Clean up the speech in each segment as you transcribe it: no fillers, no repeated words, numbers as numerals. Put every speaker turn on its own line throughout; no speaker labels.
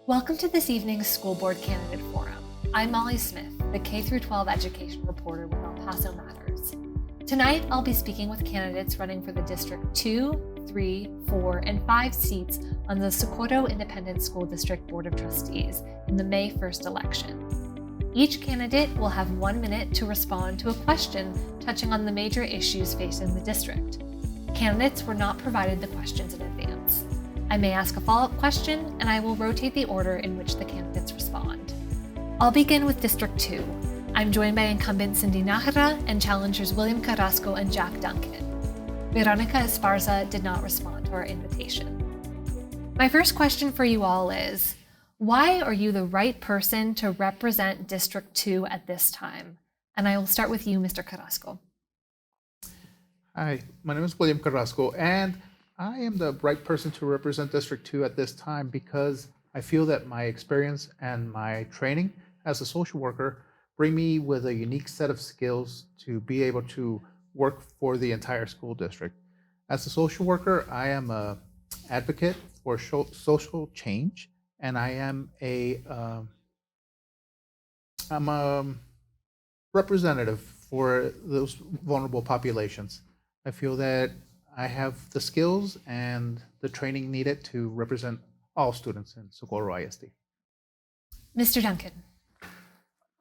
Welcome to this evening's School Board Candidate Forum. I'm Molly Smith, the K-12 education reporter with Paso Matters. Tonight, I'll be speaking with candidates running for the District 2, 3, 4, and 5 seats on the Socorro Independent School District Board of Trustees in the May 1st election. Each candidate will have 1 minute to respond to a question touching on the major issues facing the district. Candidates were not provided the questions in advance. I may ask a follow-up question, and I will rotate the order in which the candidates respond. I'll begin with District 2. I'm joined by incumbent Cynthia Najera and challengers William Carrasco and Jack Duncun. Veronica Esparza did not respond to our invitation. My first question for you all is, why are you the right person to represent District 2 at this time? And I will start with you, Mr. Carrasco.
Hi, my name is William Carrasco, and I am the right person to represent District 2 at this time because I feel that my experience and my training as a social worker bring me with a unique set of skills to be able to work for the entire school district. As a social worker, I am an advocate for social change, and I am I'm a representative for those vulnerable populations. I feel that I have the skills and the training needed to represent all students in Socorro ISD.
Mr. Duncun.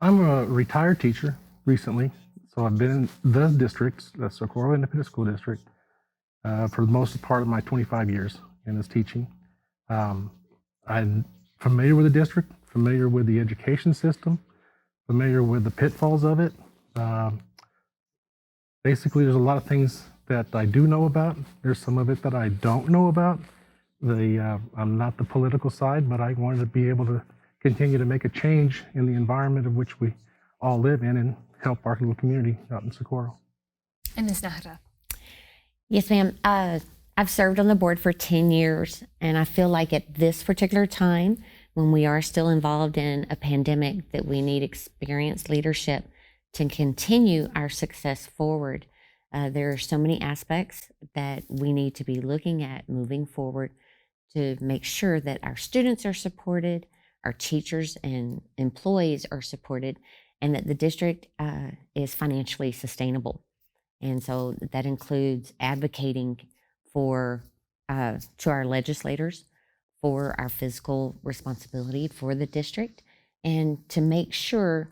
I'm a retired teacher recently, so I've been in the district, the Socorro Independent School District, for the most part of my 25 years in this teaching. I'm familiar with the district, familiar with the education system, familiar with the pitfalls of it. Basically, there's a lot of things that I do know about. There's some of it that I don't know about. I'm not the political side, but I wanted to be able to continue to make a change in the environment of which we all live in and help our little community out in Socorro.
And Ms. Najera.
Yes, ma'am. I've served on the board for 10 years, and I feel like at this particular time, when we are still involved in a pandemic, that we need experienced leadership to continue our success forward. There are so many aspects that we need to be looking at moving forward to make sure that our students are supported, our teachers and employees are supported, and that the district is financially sustainable. And so that includes advocating for to our legislators for our fiscal responsibility for the district, and to make sure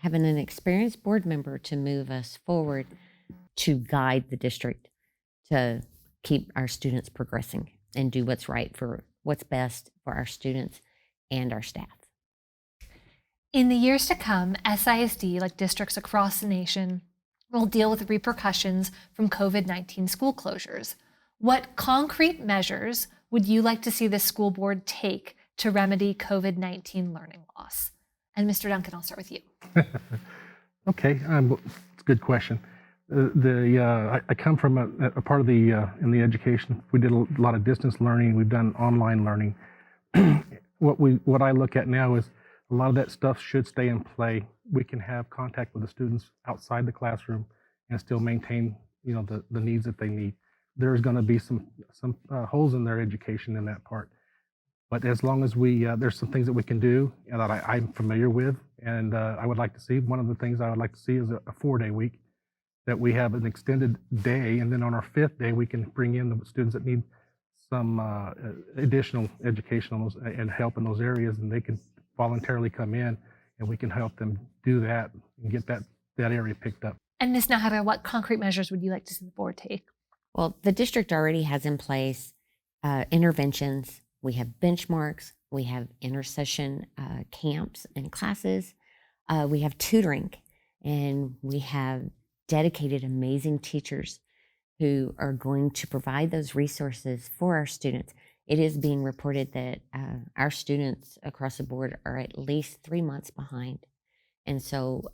having an experienced board member to move us forward to guide the district to keep our students progressing and do what's right for what's best for our students and our staff.
In the years to come, SISD, like districts across the nation, will deal with repercussions from COVID-19 school closures. What concrete measures would you like to see the school board take to remedy COVID-19 learning loss? And Mr. Duncun, I'll start with you.
Okay, it's a good question. I come from a part of in the education. We did a lot of distance learning. We've done online learning. What I look at now is a lot of that stuff should stay in play. We can have contact with the students outside the classroom and still maintain, the needs that they need. There's going to be some holes in their education in that part, but as long as there's some things that we can do and that I'm familiar with, and I would like to see. One of the things I would like to see is a 4-day week, that we have an extended day, and then on our 5th day, we can bring in the students that need some additional education and help in those areas, and they can voluntarily come in, and we can help them do that and get that area picked up.
And Ms. Najera, what concrete measures would you like to see the board take?
Well, the district already has in place interventions. We have benchmarks. We have intersession camps and classes. We have tutoring, and we have dedicated, amazing teachers who are going to provide those resources for our students. It is being reported that our students across the board are at least 3 months behind. And so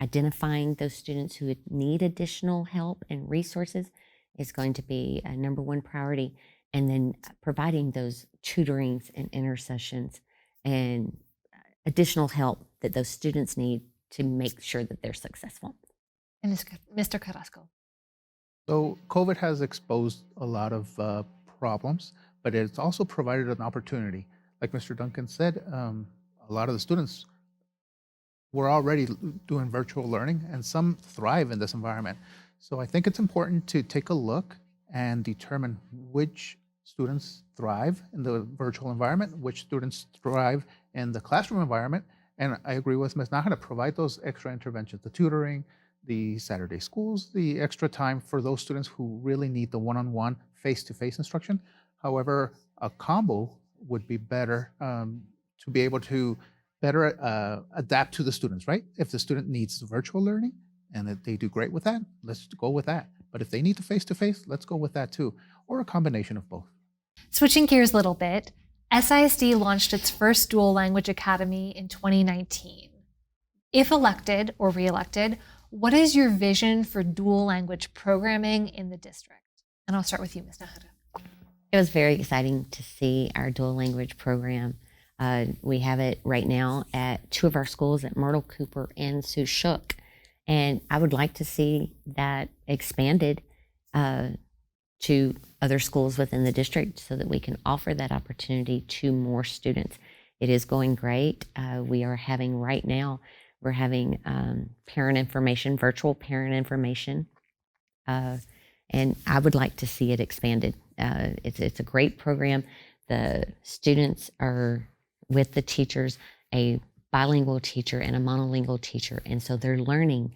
identifying those students who would need additional help and resources is going to be a number one priority. And then providing those tutorings and intercessions and additional help that those students need to make sure that they're successful.
And Mr. Carrasco.
So COVID has exposed a lot of problems, but it's also provided an opportunity. like Mr. Duncan said, a lot of the students were already doing virtual learning, and some thrive in this environment. So I think it's important to take a look and determine which students thrive in the virtual environment, which students thrive in the classroom environment. And I agree with Ms. Najera to provide those extra interventions, the tutoring, the Saturday schools, the extra time for those students who really need the one-on-one, face-to-face instruction. However, a combo would be better to be able to better adapt to the students, right? If the student needs virtual learning and that they do great with that, let's go with that. But if they need the face-to-face, let's go with that too, or a combination of both.
Switching gears a little bit, SISD launched its first dual language academy in 2019. If elected or re-elected, what is your vision for dual language programming in the district? And I'll start with you, Ms. Najera.
It was very exciting to see our dual language program. We have it right now at 2 of our schools at Myrtle Cooper and Sioux Shook. And I would like to see that expanded to other schools within the district so that we can offer that opportunity to more students. It is going great. We are having right now, we're having parent information, virtual parent information. And I would like to see it expanded. It's a great program. The students are with the teachers, a bilingual teacher and a monolingual teacher. And so they're learning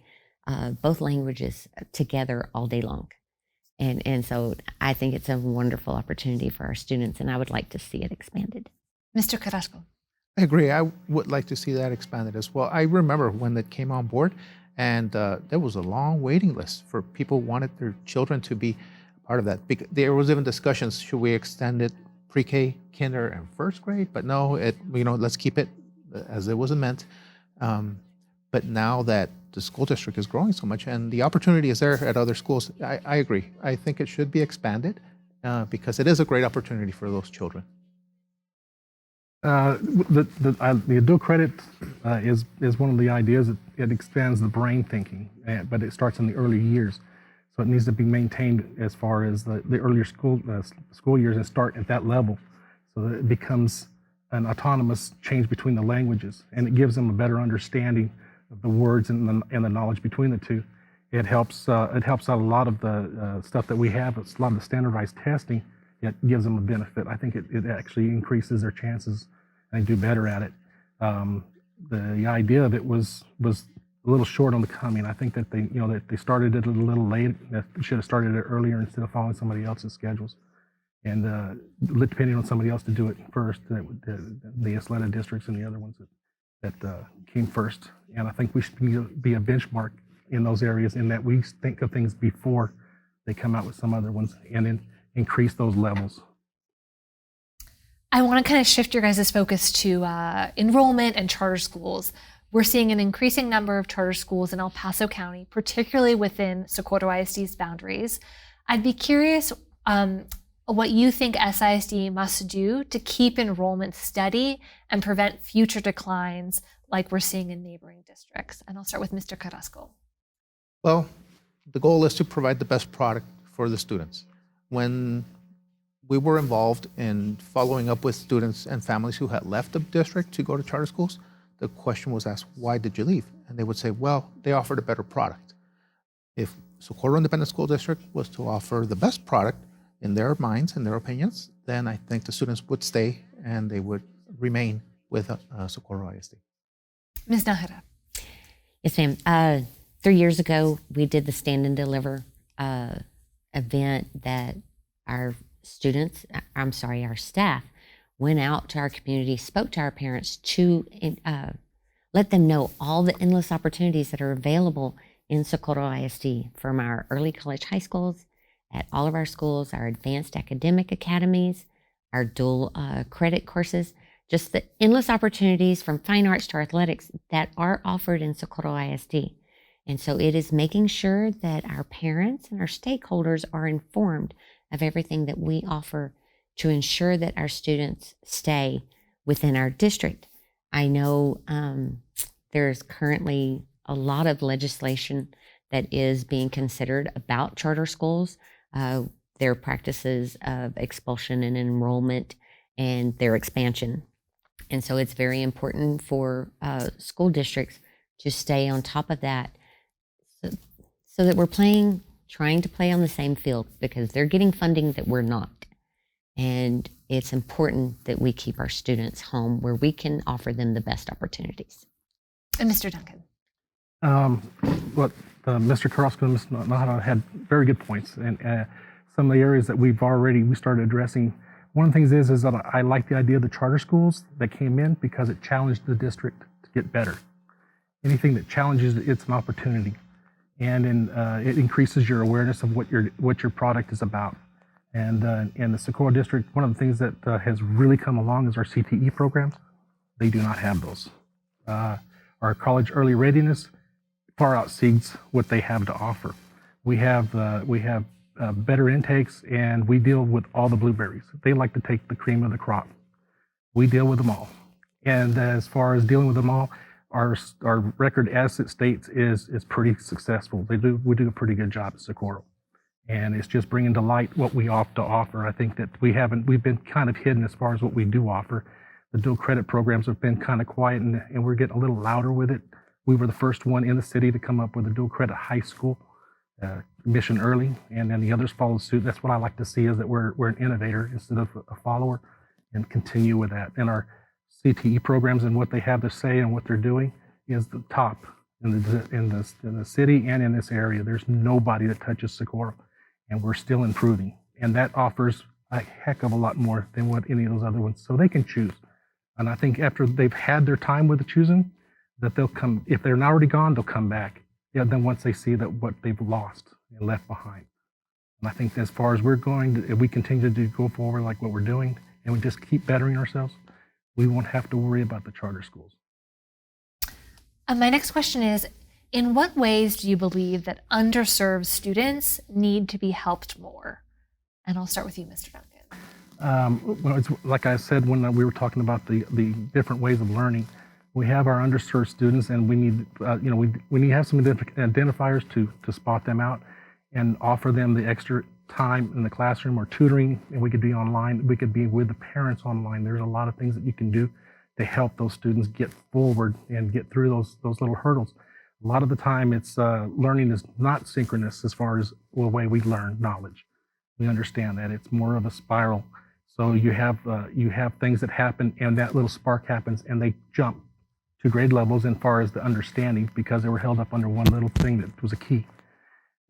both languages together all day long. And so I think it's a wonderful opportunity for our students, and I would like to see it expanded.
Mr. Carrasco.
I agree. I would like to see that expanded as well. I remember when that came on board, and there was a long waiting list for people who wanted their children to be part of that. There was even discussions, should we extend it pre-K, kinder, and first grade? But no, let's keep it as it was meant. But now that the school district is growing so much and the opportunity is there at other schools, I agree. I think it should be expanded because it is a great opportunity for those children.
The dual credit is one of the ideas. It expands the brain thinking, but it starts in the early years. So it needs to be maintained as far as the earlier school years and start at that level, so that it becomes an autonomous change between the languages, and it gives them a better understanding of the words and the knowledge between the two. It helps out a lot of the stuff that we have. It's a lot of the standardized testing. It gives them a benefit. I think it actually increases their chances and they do better at it. The idea of it was a little short on the coming. I think that they started it a little late. That they should have started it earlier instead of following somebody else's schedules, and depending on somebody else to do it first. The Isleta districts and the other ones that came first. And I think we should be a benchmark in those areas, in that we think of things before they come out with some other ones, and then increase those levels.
I want to kind of shift your guys' focus to enrollment and charter schools. We're seeing an increasing number of charter schools in El Paso County, particularly within Socorro ISD's boundaries. I'd be curious what you think SISD must do to keep enrollment steady and prevent future declines like we're seeing in neighboring districts. And I'll start with Mr. Carrasco.
Well, the goal is to provide the best product for the students. When we were involved in following up with students and families who had left the district to go to charter schools, the question was asked, why did you leave? And they would say, well, they offered a better product. If Socorro Independent School District was to offer the best product in their minds and their opinions, then I think the students would stay and they would remain with Socorro ISD.
Ms. Najera.
Yes, ma'am. 3 years ago, we did the Stand and Deliver event that our staff went out to our community, spoke to our parents to let them know all the endless opportunities that are available in Socorro ISD, from our early college high schools, at all of our schools, our advanced academic academies, our dual credit courses, just the endless opportunities from fine arts to athletics that are offered in Socorro ISD. And so it is making sure that our parents and our stakeholders are informed of everything that we offer to ensure that our students stay within our district. I know there's currently a lot of legislation that is being considered about charter schools, their practices of expulsion and enrollment and their expansion. And so it's very important for school districts to stay on top of that so that we're trying to play on the same field, because they're getting funding that we're not. And it's important that we keep our students home where we can offer them the best opportunities.
And Mr. Duncan.
Mr. Carrasco and Ms. Najera had very good points, and some of the areas that we started addressing. One of the things is that I like the idea of the charter schools that came in because it challenged the district to get better. Anything that challenges it's an opportunity, and it increases your awareness of what your product is about. And in the Socorro district, one of the things that has really come along is our CTE programs. They do not have those. Our college early readiness far exceeds what they have to offer. We have better intakes, and we deal with all the blueberries. They like to take the cream of the crop. We deal with them all. And as far as dealing with them all, our record as it states is pretty successful. We do a pretty good job at Socorro. And it's just bringing to light what we have to offer. I think that we've been kind of hidden as far as what we do offer. The dual credit programs have been kind of quiet, and we're getting a little louder with it. We were the first one in the city to come up with a dual credit high school mission early, and then the others followed suit. That's what I like to see, is that we're an innovator instead of a follower, and continue with that. And our CTE programs and what they have to say and what they're doing is the top in the city and in this area. There's nobody that touches Socorro, and we're still improving. And that offers a heck of a lot more than what any of those other ones. So they can choose. And I think after they've had their time with the choosing, that they'll come. If they're not already gone, they'll come back. Yeah, then once they see that what they've lost and left behind. And I think as far as we're going, if we continue to go forward like what we're doing, and we just keep bettering ourselves, we won't have to worry about the charter schools.
My next question is, in what ways do you believe that underserved students need to be helped more? And I'll start with you, Mr. Duncan.
Well, it's like I said when we were talking about the different ways of learning. We have our underserved students, and we need we need to have some identifiers to spot them out and offer them the extra time in the classroom or tutoring. And we could be online. We could be with the parents online. There's a lot of things that you can do to help those students get forward and get through those little hurdles. A lot of the time, it's learning is not synchronous as far as the way we learn knowledge. We understand that it's more of a spiral. So you have things that happen, and that little spark happens, and they jump to grade levels as far as the understanding, because they were held up under one little thing that was a key.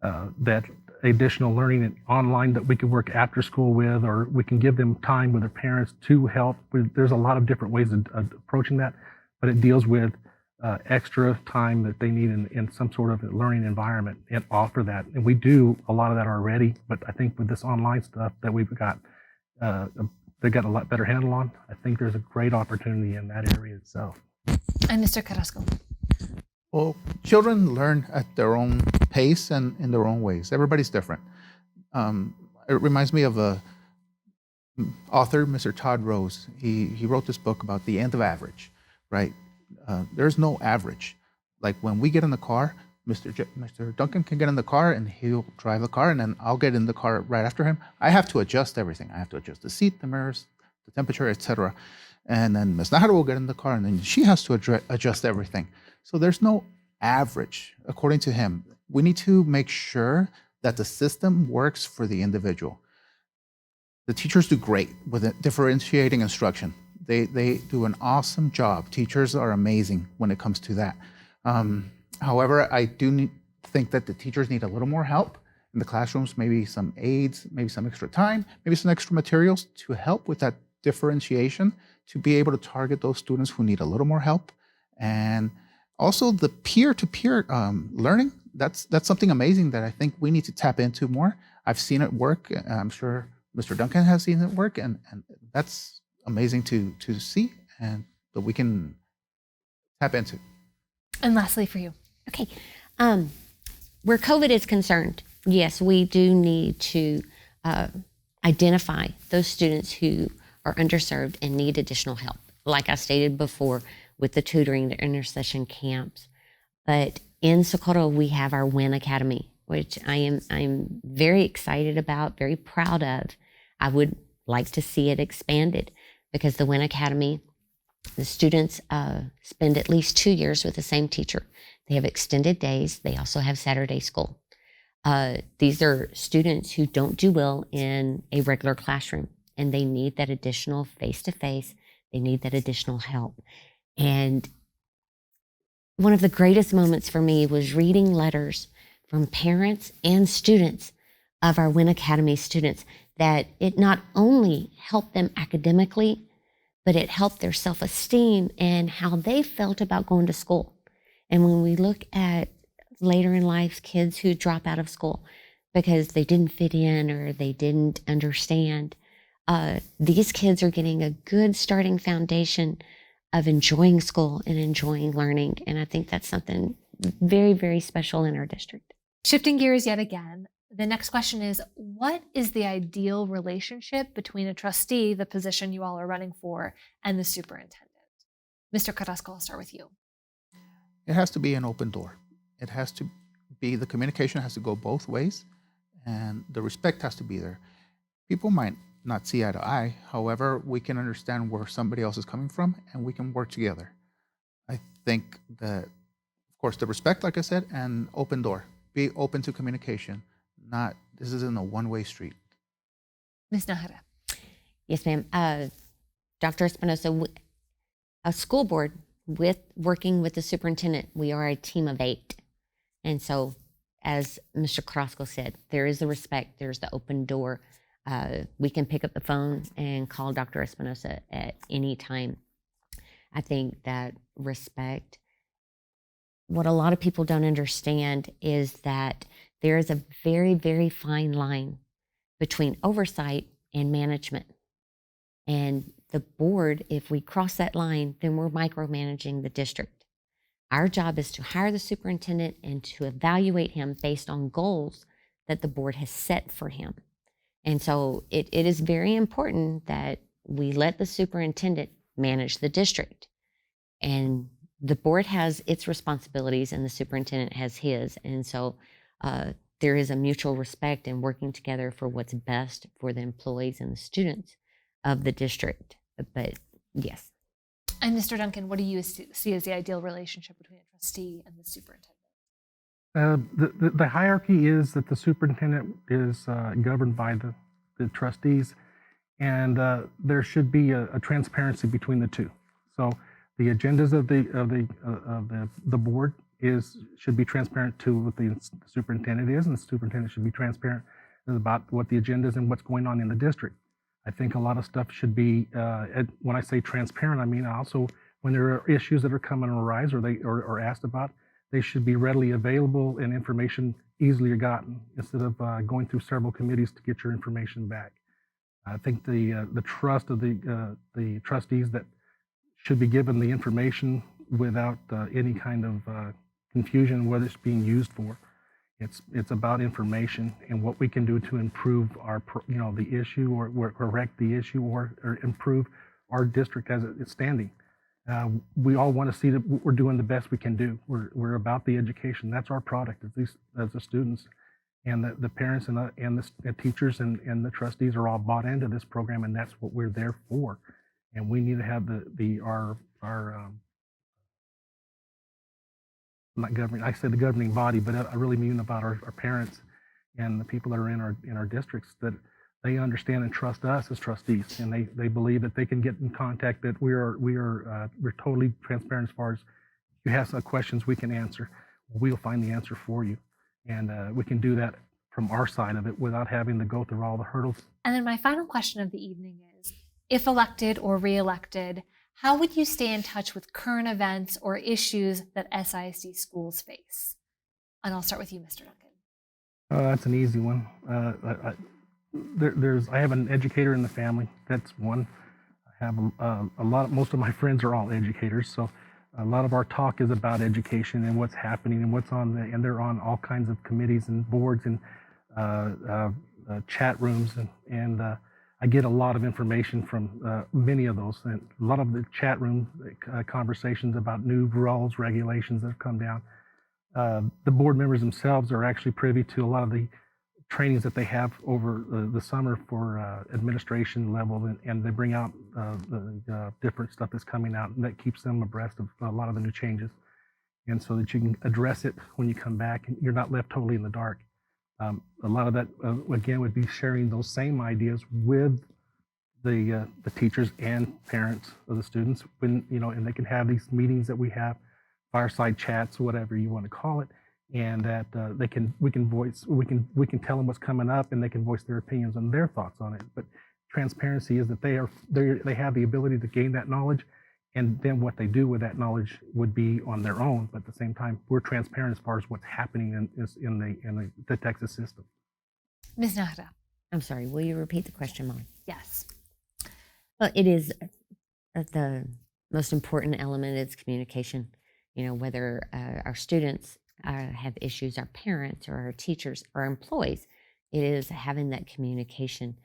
That additional learning online that we could work after school with, or we can give them time with their parents to help. There's a lot of different ways of approaching that, but it deals with extra time that they need in some sort of learning environment, and offer that. And we do a lot of that already, but I think with this online stuff that we've got, they got a lot better handle on. I think there's a great opportunity in that area itself.
And Mr. Carrasco.
Well, children learn at their own pace and in their own ways. Everybody's different. It reminds me of a author, Mr. Todd Rose. He wrote this book about the end of average, right? There's no average. Like when we get in the car, Mr. Duncan can get in the car and he'll drive the car, and then I'll get in the car right after him. I have to adjust everything. I have to adjust the seat, the mirrors, the temperature, etc. And then Ms. Najera will get in the car, and then she has to adjust everything. So there's no average, according to him. We need to make sure that the system works for the individual. The teachers do great with differentiating instruction. They do an awesome job. Teachers are amazing when it comes to that. However, I do think that the teachers need a little more help in the classrooms, maybe some aids, maybe some extra time, maybe some extra materials to help with that differentiation, to be able to target those students who need a little more help. And also the peer-to-peer learning, that's something amazing that I think we need to tap into more. I've seen it work. I'm sure Mr. Duncan has seen it work, and that's amazing to see, and that we can tap into.
And lastly for you.
Okay. Where COVID is concerned, yes, we do need to identify those students who are underserved and need additional help. Like I stated before, with the tutoring, the intercession camps. But in Socorro, we have our WIN Academy, which I'm very excited about, very proud of. I would like to see it expanded, because the WIN Academy The students spend at least 2 years with the same teacher. They have extended days. They also have Saturday school. These are students who don't do well in a regular classroom, and they need that additional face-to-face. They need that additional help. And one of the greatest moments for me was reading letters from parents and students of our Win Academy students, that it not only helped them academically, but it helped their self-esteem and how they felt about going to school. And when we look at later in life kids who drop out of school because they didn't fit in or they didn't understand, these kids are getting a good starting foundation of enjoying school and enjoying learning. And I think that's something very, very special in our district.
Shifting gears yet again, the next question is, what is the ideal relationship between a trustee, the position you all are running for, and the superintendent? Mr. Carrasco, I'll start with you.
It has to be an open door. It has to be, the communication has to go both ways, and the respect has to be there. People might not see eye to eye. However, we can understand where somebody else is coming from, and we can work together. I think that, of course, the respect, like I said, and open door. Be open to communication. This isn't a one-way street.
Ms. Najera.
Yes, ma'am. Dr. Espinosa, a school board working with the superintendent, we are a team of 8. And so, as Mr. Carrasco said, there is the respect, there's the open door. We can pick up the phone and call Dr. Espinosa at any time. I think that respect, what a lot of people don't understand is that there is a very, very fine line between oversight and management. And the board, if we cross that line, then we're micromanaging the district. Our job is to hire the superintendent and to evaluate him based on goals that the board has set for him. And so it is very important that we let the superintendent manage the district. And the board has its responsibilities and the superintendent has his. And so there is a mutual respect and working together for what's best for the employees and the students of the district. But yes.
And Mr. Duncun, what do you see as the ideal relationship between a trustee and the superintendent?
The hierarchy is that the superintendent is governed by the trustees, and there should be a transparency between the two. So the agendas of the board should be transparent to what the superintendent is, and the superintendent should be transparent about what the agenda is and what's going on in the district. I think a lot of stuff should be, when I say transparent, I mean also when there are issues that are coming and arise or asked about, they should be readily available and information easily gotten instead of going through several committees to get your information back. I think the trust of the trustees that should be given the information without any kind of confusion what it's being used for. It's about information and what we can do to improve the issue or correct the issue or improve our district as it's standing. We all want to see that we're doing the best we can do. We're about the education. That's our product as the students, and the parents and the teachers and the trustees are all bought into this program, and that's what we're there for. And we need to have our not governing, I say the governing body, but I really mean about our parents and the people that are in our districts, that they understand and trust us as trustees, and they believe that they can get in contact, that we're totally transparent as far as if you have some questions we can answer. We'll find the answer for you, and we can do that from our side of it without having to go through all the hurdles.
And then my final question of the evening is, if elected or re-elected, how would you stay in touch with current events or issues that SISD schools face? And I'll start with you, Mr. Duncun.
That's an easy one. I have an educator in the family. That's one. I have most of my friends are all educators, so a lot of our talk is about education and what's happening and what's on and they're on all kinds of committees and boards and chat rooms, and I get a lot of information from many of those, and a lot of the chat room conversations about new rules, regulations that have come down. The board members themselves are actually privy to a lot of the trainings that they have over the summer for administration level, and they bring out the different stuff that's coming out, and that keeps them abreast of a lot of the new changes, and so that you can address it when you come back and you're not left totally in the dark. A lot of that, again, would be sharing those same ideas with the teachers and parents of the students, when, and they can have these meetings that we have, fireside chats, whatever you want to call it, and that we can tell them what's coming up, and they can voice their opinions and their thoughts on it. But transparency is that they have the ability to gain that knowledge, and then what they do with that knowledge would be on their own. But at the same time, we're transparent as far as what's happening in the Texas system.
Ms. Najera.
I'm sorry, will you repeat the question, Mom?
Yes.
Well, it is the most important element is communication. Whether our students have issues, our parents or our teachers or our employees, it is having that communication.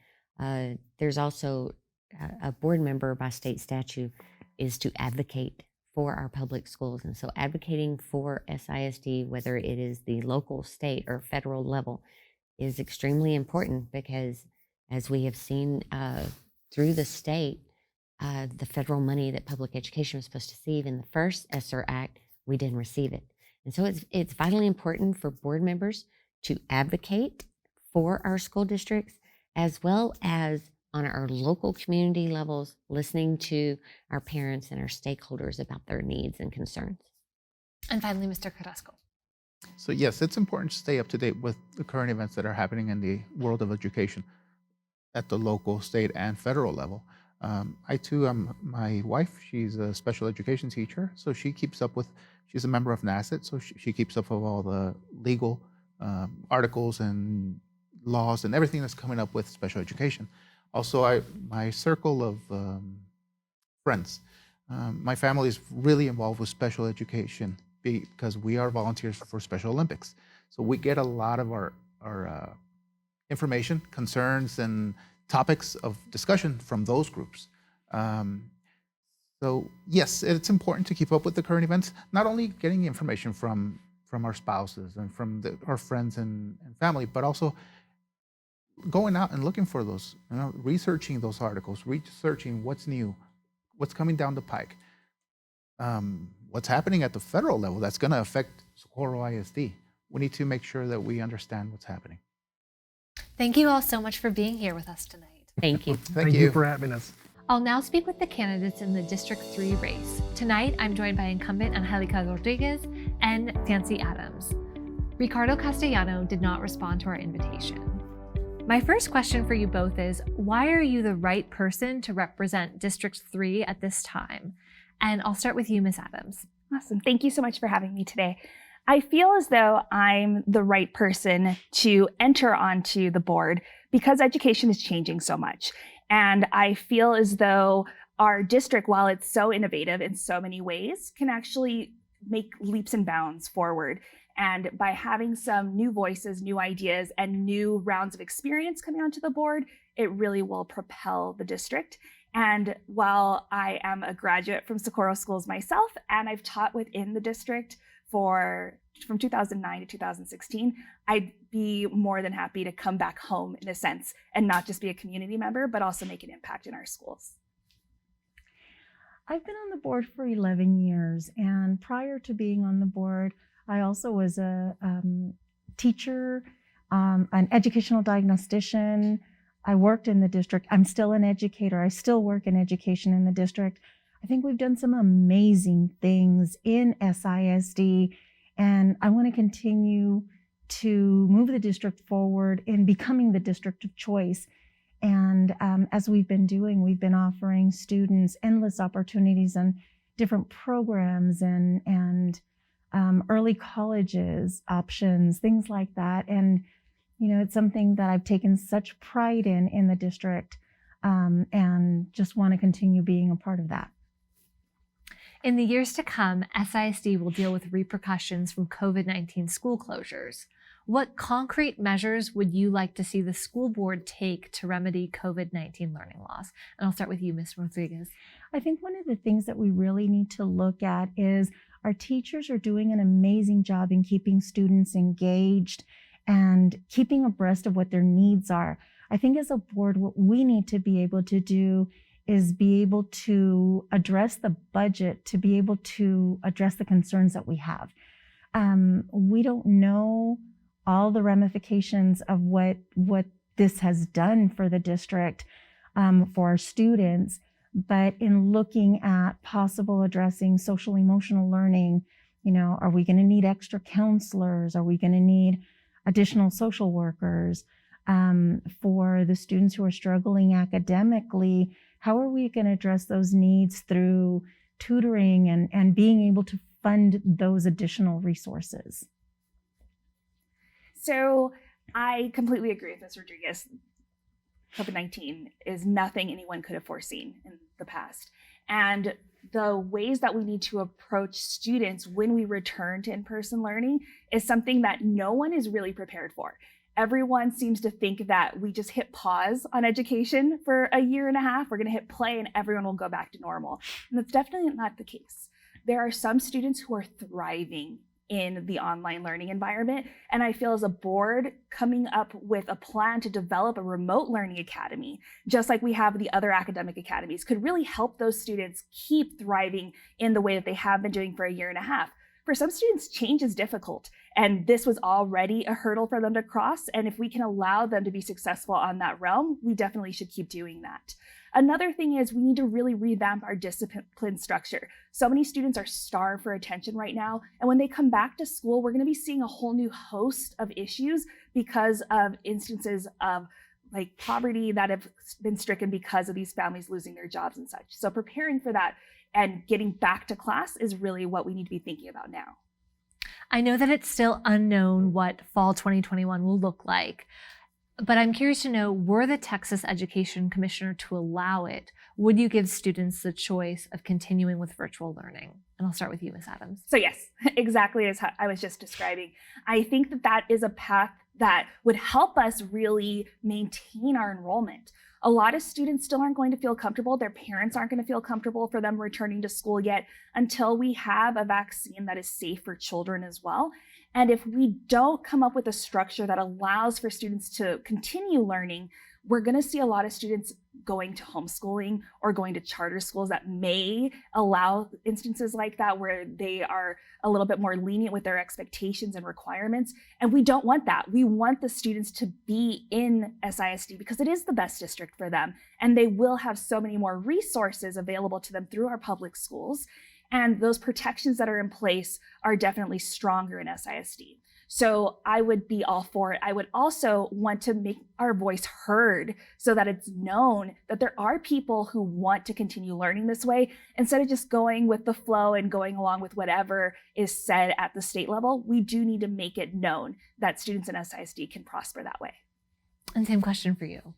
There's also a board member by state statute is to advocate for our public schools. And so advocating for SISD, whether it is the local, state, or federal level, is extremely important, because as we have seen through the state, the federal money that public education was supposed to receive in the first ESSER Act, we didn't receive it. And so it's vitally important for board members to advocate for our school districts, as well as on our local community levels, listening to our parents and our stakeholders about their needs and concerns.
And finally, Mr. Carrasco.
So yes, it's important to stay up to date with the current events that are happening in the world of education at the local, state, and federal level. I too am, my wife, she's a special education teacher, so she's a member of NASIT, so she keeps up with all the legal articles and laws and everything that's coming up with special education. Also, my circle of friends, my family is really involved with special education because we are volunteers for Special Olympics. So we get a lot of our information, concerns, and topics of discussion from those groups. So yes, it's important to keep up with the current events, not only getting information from our spouses and from our friends and family, but also going out and looking for those, researching those articles, researching what's new, what's coming down the pike, what's happening at the federal level that's going to affect Socorro ISD. We need to make sure that we understand what's happening.
Thank you all so much for being here with us tonight.
Thank you.
Thank you
for having us.
I'll now speak with the candidates in the District 3 race. Tonight, I'm joined by incumbent Angelica Rodriguez and Nancy Adams. Ricardo Castellano did not respond to our invitation. My first question for you both is, why are you the right person to represent District 3 at this time? And I'll start with you, Ms. Adams.
Awesome. Thank you so much for having me today. I feel as though I'm the right person to enter onto the board because education is changing so much. And I feel as though our district, while it's so innovative in so many ways, can actually make leaps and bounds forward. And by having some new voices, new ideas, and new rounds of experience coming onto the board, it really will propel the district. And while I am a graduate from Socorro Schools myself, and I've taught within the district from 2009 to 2016, I'd be more than happy to come back home in a sense and not just be a community member, but also make an impact in our schools.
I've been on the board for 11 years, and prior to being on the board, I also was a teacher, an educational diagnostician. I worked in the district. I'm still an educator. I still work in education in the district. I think we've done some amazing things in SISD, and I want to continue to move the district forward in becoming the district of choice. And as we've been doing, we've been offering students endless opportunities on different programs and early colleges options, things like that. And, it's something that I've taken such pride in the district, and just want to continue being a part of that.
In the years to come, SISD will deal with repercussions from COVID-19 school closures. What concrete measures would you like to see the school board take to remedy COVID-19 learning loss? And I'll start with you, Ms. Rodriguez.
I think one of the things that we really need to look at is our teachers are doing an amazing job in keeping students engaged and keeping abreast of what their needs are. I think as a board, what we need to be able to do is be able to address the budget, to be able to address the concerns that we have. We don't know all the ramifications of what this has done for the district, for our students, but in looking at possible addressing social emotional learning, are we going to need extra counselors? Are we going to need additional social workers? For the students who are struggling academically, how are we going to address those needs through tutoring and being able to fund those additional resources?
So I completely agree with Ms. Rodriguez. COVID-19 is nothing anyone could have foreseen in the past. And the ways that we need to approach students when we return to in-person learning is something that no one is really prepared for. Everyone seems to think that we just hit pause on education for a year and a half, we're going to hit play and everyone will go back to normal. And that's definitely not the case. There are some students who are thriving in the online learning environment. And I feel as a board coming up with a plan to develop a remote learning academy, just like we have the other academic academies, could really help those students keep thriving in the way that they have been doing for a year and a half. For some students, change is difficult, and this was already a hurdle for them to cross. And if we can allow them to be successful on that realm, we definitely should keep doing that. Another thing is we need to really revamp our discipline structure. So many students are starved for attention right now. And when they come back to school, we're going to be seeing a whole new host of issues because of instances of like poverty that have been stricken because of these families losing their jobs and such. So preparing for that and getting back to class is really what we need to be thinking about now.
I know that it's still unknown what fall 2021 will look like, but I'm curious to know, were the Texas Education Commissioner to allow it, would you give students the choice of continuing with virtual learning? And I'll start with you, Ms. Adams.
So yes, exactly as I was just describing. I think that that is a path that would help us really maintain our enrollment. A lot of students still aren't going to feel comfortable. Their parents aren't going to feel comfortable for them returning to school yet until we have a vaccine that is safe for children as well. And if we don't come up with a structure that allows for students to continue learning, we're going to see a lot of students going to homeschooling or going to charter schools that may allow instances like that where they are a little bit more lenient with their expectations and requirements. And we don't want that. We want the students to be in SISD because it is the best district for them. And they will have so many more resources available to them through our public schools. And those protections that are in place are definitely stronger in SISD. So I would be all for it. I would also want to make our voice heard so that it's known that there are people who want to continue learning this way. Instead of just going with the flow and going along with whatever is said at the state level, we do need to make it known that students in SISD can prosper that way.
And same question for you.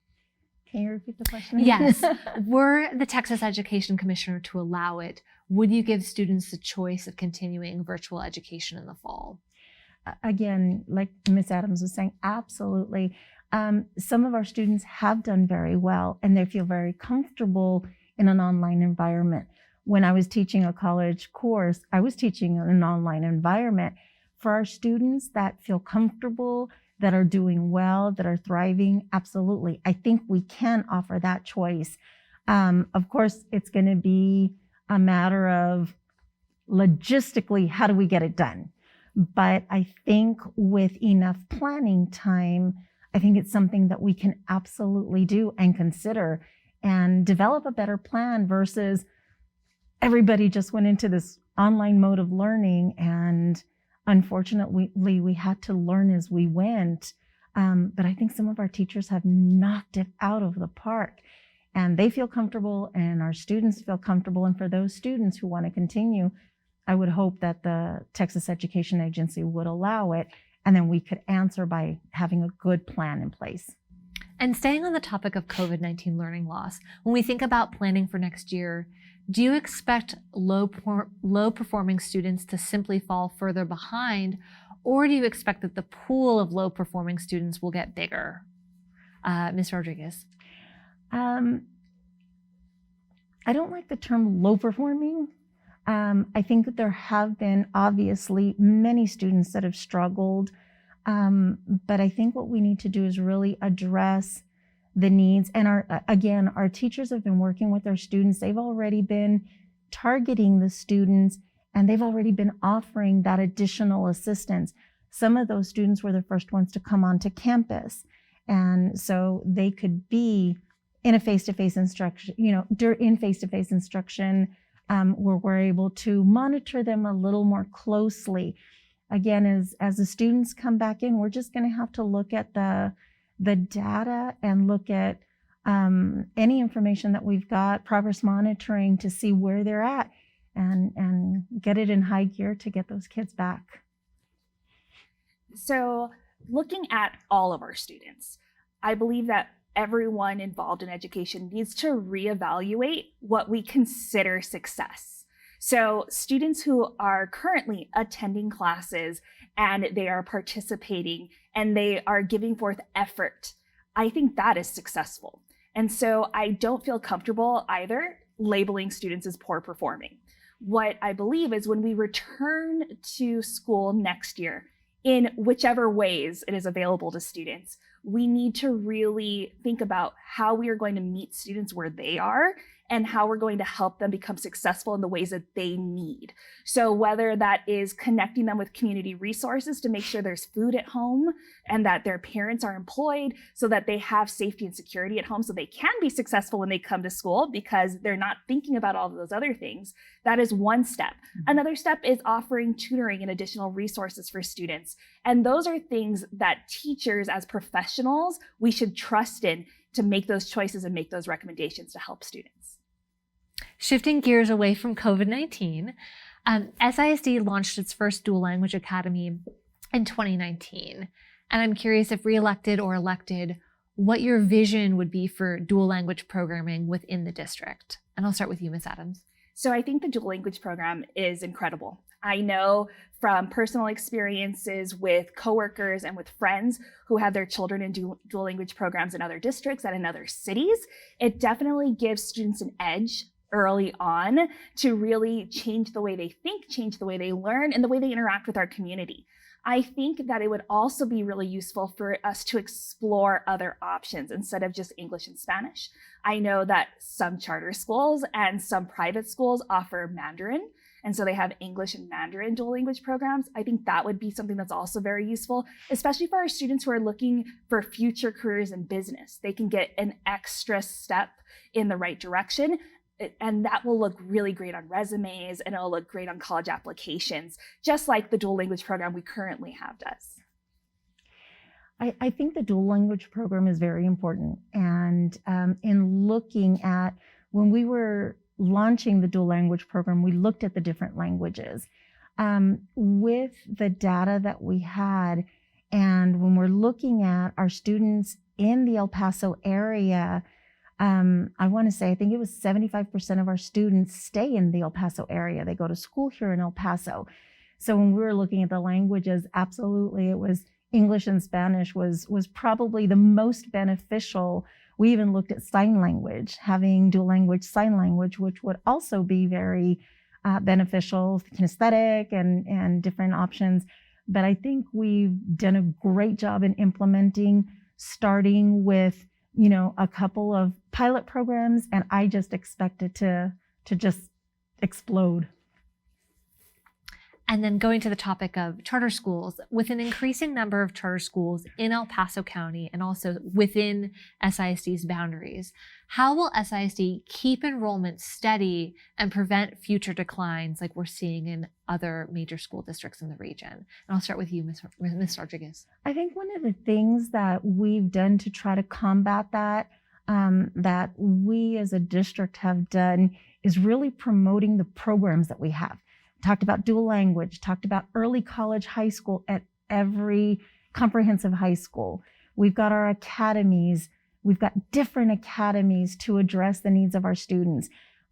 Can you repeat the question?
Yes. Were the Texas Education Commissioner to allow it, would you give students the choice of continuing virtual education in the fall?
Again, like Ms. Adams was saying, absolutely. Some of our students have done very well and they feel very comfortable in an online environment. When I was teaching a college course, I was teaching in an online environment. For our students that feel comfortable, that are doing well, that are thriving, absolutely. I think we can offer that choice. Of course, it's going to be a matter of logistically, how do we get it done? But I think with enough planning time, I think it's something that we can absolutely do and consider and develop a better plan versus everybody just went into this online mode of learning. And unfortunately, we had to learn as we went. But I think some of our teachers have knocked it out of the park and they feel comfortable and our students feel comfortable. And for those students who want to continue, I would hope that the Texas Education Agency would allow it, and then we could answer by having a good plan in place.
And staying on the topic of COVID-19 learning loss, when we think about planning for next year, do you expect low-performing students to simply fall further behind, or do you expect that the pool of low-performing students will get bigger? Ms. Rodriguez.
I don't like the term low-performing. I think that there have been obviously many students that have struggled But I think what we need to do is really address the needs. And our teachers have been working with our students. They've already been targeting the students, and they've already been offering that additional assistance. Some of those students were the first ones to come onto campus. And so they could be in a face-to-face instruction, in face-to-face instruction, where we're able to monitor them a little more closely. Again, as the students come back in, we're just going to have to look at the data and look at any information that we've got, progress monitoring to see where they're at, and get it in high gear to get those kids back.
So looking at all of our students, I believe that everyone involved in education needs to reevaluate what we consider success. So students who are currently attending classes and they are participating and they are giving forth effort, I think that is successful. And so I don't feel comfortable either labeling students as poor performing. What I believe is when we return to school next year, in whichever ways it is available to students, we need to really think about how we are going to meet students where they are and how we're going to help them become successful in the ways that they need. So whether that is connecting them with community resources to make sure there's food at home and that their parents are employed so that they have safety and security at home so they can be successful when they come to school because they're not thinking about all of those other things, that is one step. Another step is offering tutoring and additional resources for students. And those are things that teachers as professionals, we should trust in to make those choices and make those recommendations to help students.
Shifting gears away from COVID-19, SISD launched its first dual language academy in 2019. And I'm curious if re-elected or elected, what your vision would be for dual language programming within the district. And I'll start with you, Ms. Adams.
So I think the dual language program is incredible. I know from personal experiences with coworkers and with friends who have their children in dual language programs in other districts and in other cities, it definitely gives students an edge early on to really change the way they think, change the way they learn, and the way they interact with our community. I think that it would also be really useful for us to explore other options instead of just English and Spanish. I know that some charter schools and some private schools offer Mandarin, and so they have English and Mandarin dual language programs. I think that would be something that's also very useful, especially for our students who are looking for future careers in business. They can get an extra step in the right direction. And that will look really great on resumes and it'll look great on college applications, just like the dual language program we currently have does.
I think the dual language program is very important. And in looking at, when we were launching the dual language program, we looked at the different languages. With the data that we had, and when we're looking at our students in the El Paso area, I want to say, I think it was 75% of our students stay in the El Paso area. They go to school here in El Paso. So when we were looking at the languages, absolutely, it was English and Spanish was probably the most beneficial. We even looked at sign language, having dual language sign language, which would also be very beneficial, kinesthetic and different options. But I think we've done a great job in implementing, starting with a couple of pilot programs, and I just expect it to just explode.
And then going to the topic of charter schools, with an increasing number of charter schools in El Paso County and also within SISD's boundaries, how will SISD keep enrollment steady and prevent future declines like we're seeing in other major school districts in the region? And I'll start with you, Ms. Rodriguez.
I think one of the things that we've done to try to combat that, that we as a district have done, is really promoting the programs that we have. Talked about dual language, talked about early college, high school at every comprehensive high school. We've got our academies. We've got different academies to address the needs of our students.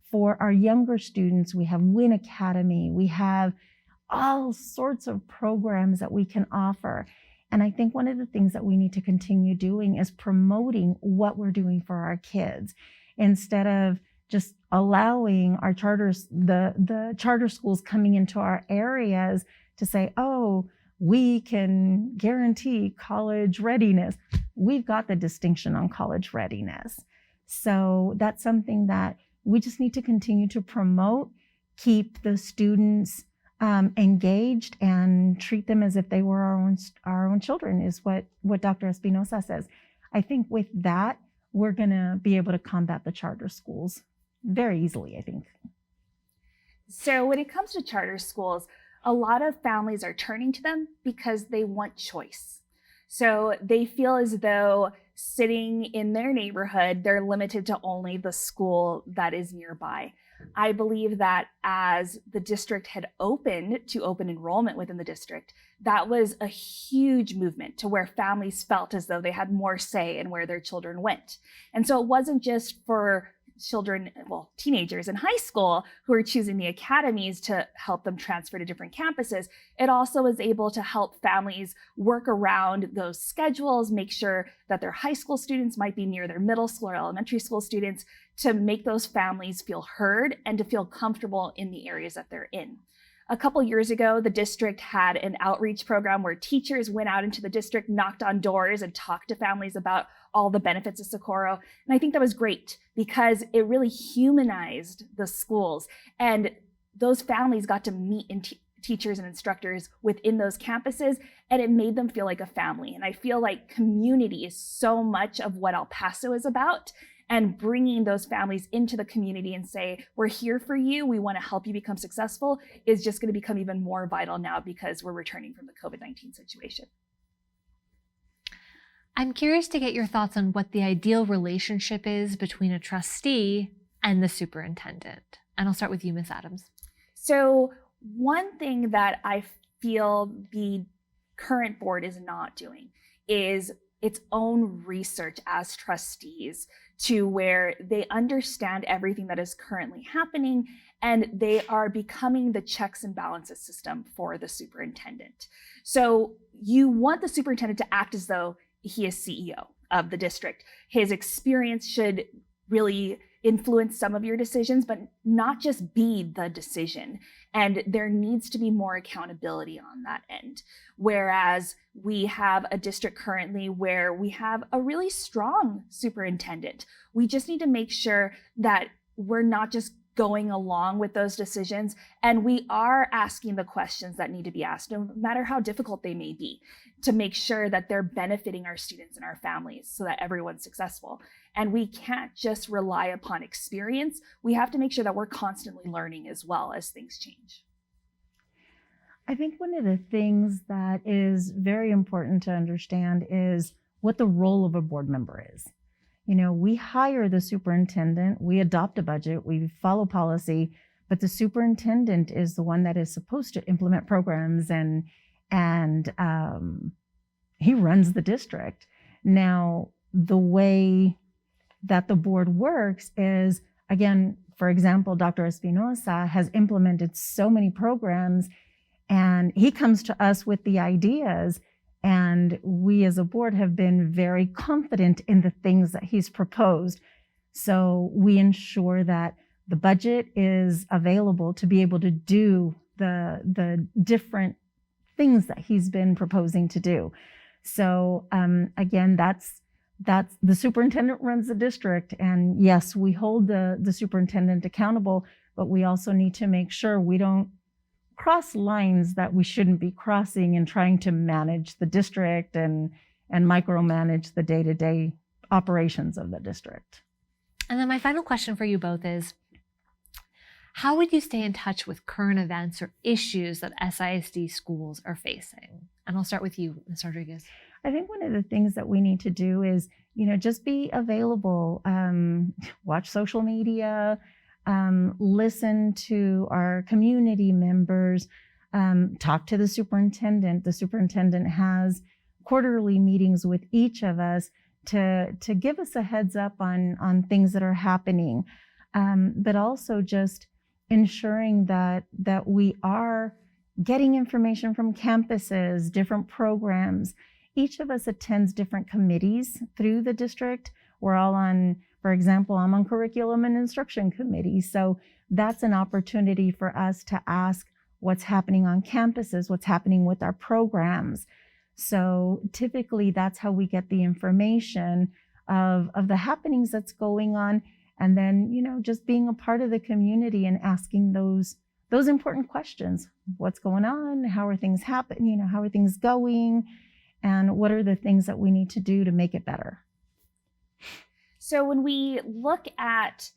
For our younger students, we have WIN Academy. We have all sorts of programs that we can offer. And I think one of the things that we need to continue doing is promoting what we're doing for our kids instead of just allowing our charters, the charter schools coming into our areas to say, oh, we can guarantee college readiness. We've got the distinction on college readiness. So that's something that we just need to continue to promote, keep the students engaged, and treat them as if they were our own children, is what Dr. Espinosa says. I think with that, we're going to be able to combat the charter schools very easily, I think.
So when it comes to charter schools, a lot of families are turning to them because they want choice. So they feel as though sitting in their neighborhood, they're limited to only the school that is nearby. I believe that as the district had opened to open enrollment within the district, that was a huge movement to where families felt as though they had more say in where their children went. And so it wasn't just for children, well, teenagers in high school who are choosing the academies to help them transfer to different campuses. It also was able to help families work around those schedules, make sure that their high school students might be near their middle school or elementary school students, to make those families feel heard and to feel comfortable in the areas that they're in. A couple years ago, the district had an outreach program where teachers went out into the district, knocked on doors, and talked to families about all the benefits of Socorro. And I think that was great because it really humanized the schools. And those families got to meet teachers and instructors within those campuses, and it made them feel like a family. And I feel like community is so much of what El Paso is about. And bringing those families into the community and say, we're here for you, we want to help you become successful, is just going to become even more vital now because we're returning from the COVID-19 situation.
I'm curious to get your thoughts on what the ideal relationship is between a trustee and the superintendent. And I'll start with you, Ms. Adams.
So one thing that I feel the current board is not doing is its own research as trustees, to where they understand everything that is currently happening and they are becoming the checks and balances system for the superintendent. So you want the superintendent to act as though he is CEO of the district. His experience should really influence some of your decisions, but not just be the decision. And there needs to be more accountability on that end. Whereas we have a district currently where we have a really strong superintendent. We just need to make sure that we're not just going along with those decisions, and we are asking the questions that need to be asked, no matter how difficult they may be, to make sure that they're benefiting our students and our families so that everyone's successful. And we can't just rely upon experience. We have to make sure that we're constantly learning as well as things change.
I think one of the things that is very important to understand is what the role of a board member is. You know, we hire the superintendent, we adopt a budget, we follow policy, but the superintendent is the one that is supposed to implement programs and he runs the district. Now, the way that the board works is, again, for example, Dr. Espinosa has implemented so many programs and he comes to us with the ideas. And we as a board have been very confident in the things that he's proposed. So we ensure that the budget is available to be able to do the different things that he's been proposing to do. So again, that's the superintendent runs the district. And yes, we hold the superintendent accountable, but we also need to make sure we don't cross lines that we shouldn't be crossing and trying to manage the district and micromanage the day-to-day operations of the district.
And then my final question for you both is, how would you stay in touch with current events or issues that SISD schools are facing? And I'll start with you, Ms. Rodriguez.
I think one of the things that we need to do is, just be available, watch social media, listen to our community members, talk to the superintendent. The superintendent has quarterly meetings with each of us to give us a heads up on things that are happening, but also just ensuring that we are getting information from campuses, different programs. Each of us attends different committees through the district. We're all on, for example, I'm on curriculum and instruction committee. So that's an opportunity for us to ask, what's happening on campuses, what's happening with our programs. So typically that's how we get the information of the happenings that's going on. And then, just being a part of the community and asking those important questions. What's going on? How are things happening? How are things going? And what are the things that we need to do to make it better?
So when we look at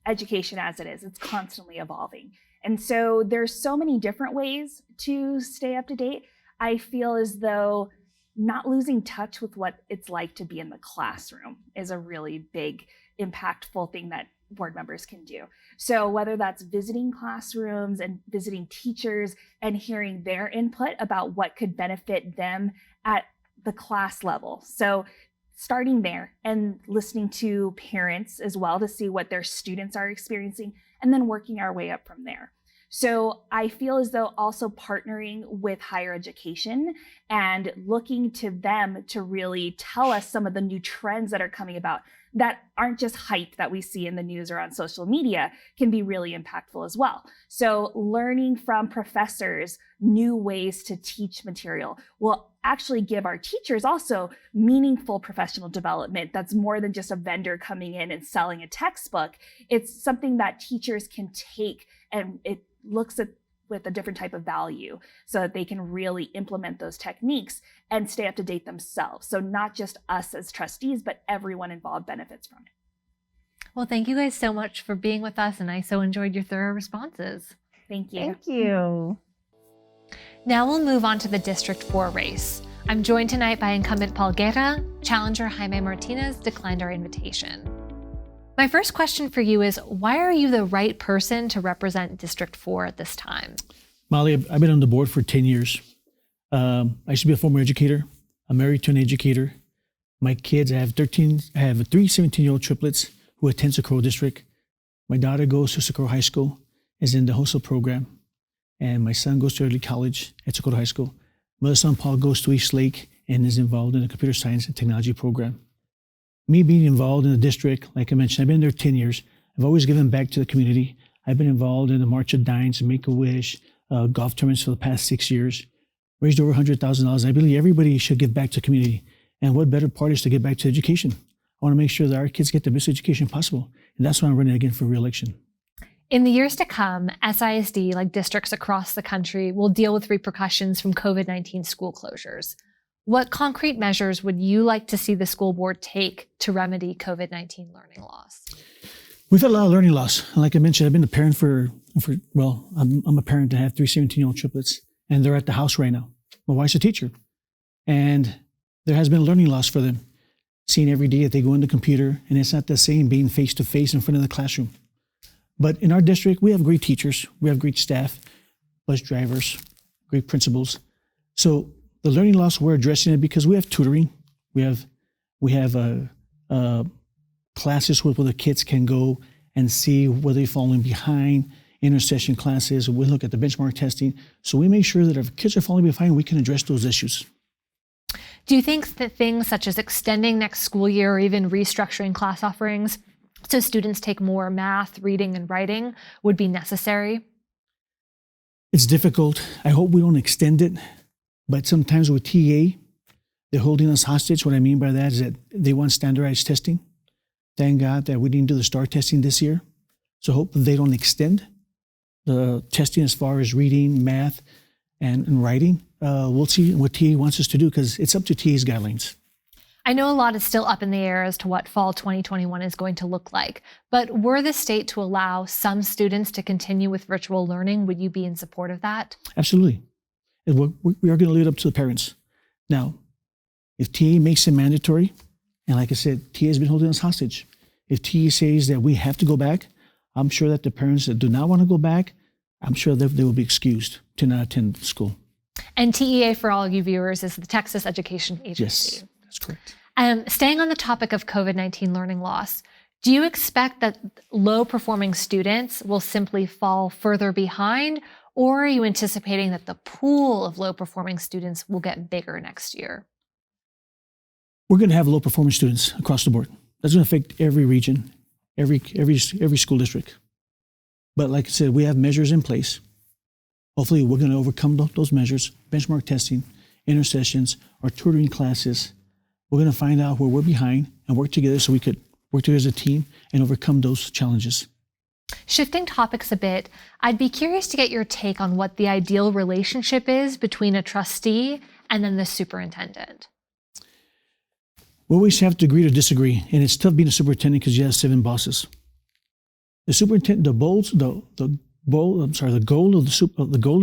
education as it is, it's constantly evolving. And so there's so many different ways to stay up to date. I feel as though not losing touch with what it's like to be in the classroom is a really big, impactful thing that board members can do. So whether that's visiting classrooms and visiting teachers and hearing their input about what could benefit them at the class level. So starting there and listening to parents as well to see what their students are experiencing, and then working our way up from there. So I feel as though also partnering with higher education and looking to them to really tell us some of the new trends that are coming about that aren't just hype that we see in the news or on social media can be really impactful as well. So learning from professors new ways to teach material will actually give our teachers also meaningful professional development that's more than just a vendor coming in and selling a textbook. It's something that teachers can take and it looks at with a different type of value so that they can really implement those techniques and stay up to date themselves. So not just us as trustees, but everyone involved benefits from it.
Well, thank you guys so much for being with us, and I so enjoyed your thorough responses.
Thank you.
Thank you.
Now we'll move on to the District 4 race. I'm joined tonight by incumbent Paul Guerra. Challenger Jaime Martinez declined our invitation. My first question for you is, why are you the right person to represent District 4 at this time?
Molly, I've been on the board for 10 years. I used to be a former educator. I'm married to an educator. My kids, I have three 17-year-old triplets who attend Socorro District. My daughter goes to Socorro High School, is in the wholesale program. And my son goes to early college at Socorro High School. My other son, Paul, goes to East Lake and is involved in the computer science and technology program. Me being involved in the district, like I mentioned, I've been there 10 years. I've always given back to the community. I've been involved in the March of Dimes, Make-A-Wish, golf tournaments for the past 6 years. Raised over $100,000. I believe everybody should give back to the community. And what better part is to give back to education? I want to make sure that our kids get the best education possible. And that's why I'm running again for re-election.
In the years to come, SISD, like districts across the country, will deal with repercussions from COVID-19 school closures. What concrete measures would you like to see the school board take to remedy COVID-19 learning loss?
We've had a lot of learning loss. And like I mentioned, I've been a parent I'm a parent to have three 17-year-old triplets, and they're at the house right now. My wife's a teacher, and there has been learning loss for them. Seeing every day that they go in the computer, and it's not the same being face-to-face in front of the classroom. But in our district, we have great teachers, we have great staff, bus drivers, great principals. So the learning loss, we're addressing it because we have tutoring. We have classes where the kids can go and see where they're falling behind, intersession classes. We look at the benchmark testing. So we make sure that if kids are falling behind, we can address those issues.
Do you think that things such as extending next school year or even restructuring class offerings so students take more math, reading, and writing would be necessary?
It's difficult. I hope we don't extend it. But sometimes with TA, they're holding us hostage. What I mean by that is that they want standardized testing. Thank God that we didn't do the STAR testing this year. So hope they don't extend the testing as far as reading, math, and writing. We'll see what TA wants us to do because it's up to TA's guidelines.
I know a lot is still up in the air as to what fall 2021 is going to look like, but were the state to allow some students to continue with virtual learning, would you be in support of that?
Absolutely. We are going to leave it up to the parents. Now, if TA makes it mandatory, and like I said, TA has been holding us hostage. If TA says that we have to go back, I'm sure that the parents that do not want to go back, I'm sure that they will be excused to not attend school.
And TEA, for all you viewers, is the Texas Education Agency.
Yes, that's correct.
Staying on the topic of COVID-19 learning loss, do you expect that low-performing students will simply fall further behind, or are you anticipating that the pool of low-performing students will get bigger next year?
We're going to have low-performing students across the board. That's going to affect every region, every school district. But like I said, we have measures in place. Hopefully, we're going to overcome those measures, benchmark testing, intercessions, our tutoring classes. We're going to find out where we're behind and work together so we could work together as a team and overcome those challenges.
Shifting topics a bit, I'd be curious to get your take on what the ideal relationship is between a trustee and then the superintendent.
We always have to agree to disagree, and it's tough being a superintendent because you have 7 bosses. The superintendent, the goal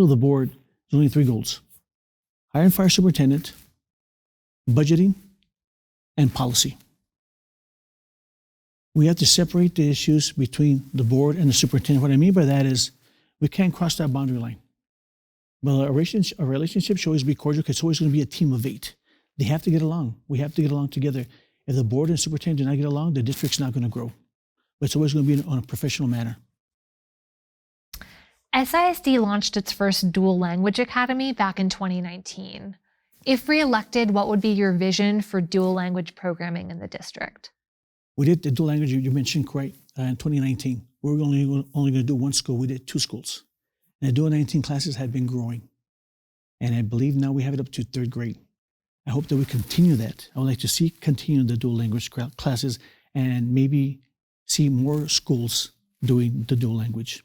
of the board is only 3 goals: hire and fire superintendent, budgeting, and policy. We have to separate the issues between the board and the superintendent. What I mean by that is we can't cross that boundary line. But a relationship should always be cordial because it's always going to be a team of 8. They have to get along. We have to get along together. If the board and superintendent do not get along, the district's not going to grow. But it's always going to be on a professional manner.
SISD launched its first dual language academy back in 2019. If re-elected, what would be your vision for dual language programming in the district?
We did the dual language you mentioned correct in 2019. We were only going to do 1 school. We did 2 schools. And the dual 19 classes had been growing. And I believe now we have it up to 3rd grade. I hope that we continue that. I would like to continue the dual language classes and maybe see more schools doing the dual language.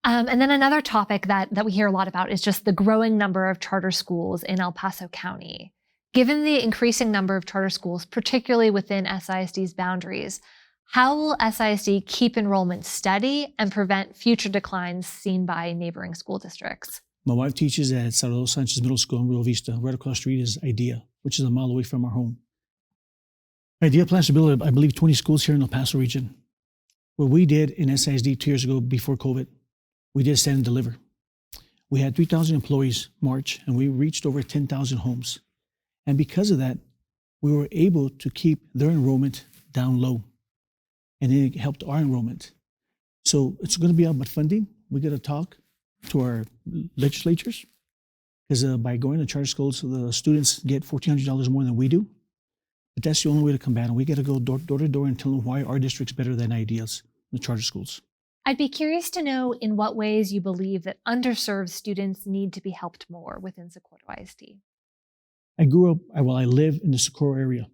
And then another topic that we hear a lot about is just the growing number of charter schools in El Paso County. Given the increasing number of charter schools, particularly within SISD's boundaries, how will SISD keep enrollment steady and prevent future declines seen by neighboring school districts?
My wife teaches at Salvador Sanchez Middle School in Rio Vista. Right across the street is IDEA, which is a mile away from our home. IDEA plans to build, I believe, 20 schools here in El Paso region. What we did in SISD 2 years ago before COVID, we did stand and deliver. We had 3,000 employees March, and we reached over 10,000 homes. And because of that, we were able to keep their enrollment down low. And it helped our enrollment. So it's going to be about funding. We got to talk to our legislatures, because by going to charter schools, the students get $1,400 more than we do. But that's the only way to combat it. We got to go door to door and tell them why our district's better than IDEA's, the charter schools.
I'd be curious to know in what ways you believe that underserved students need to be helped more within Socorro ISD.
I live in the Socorro area.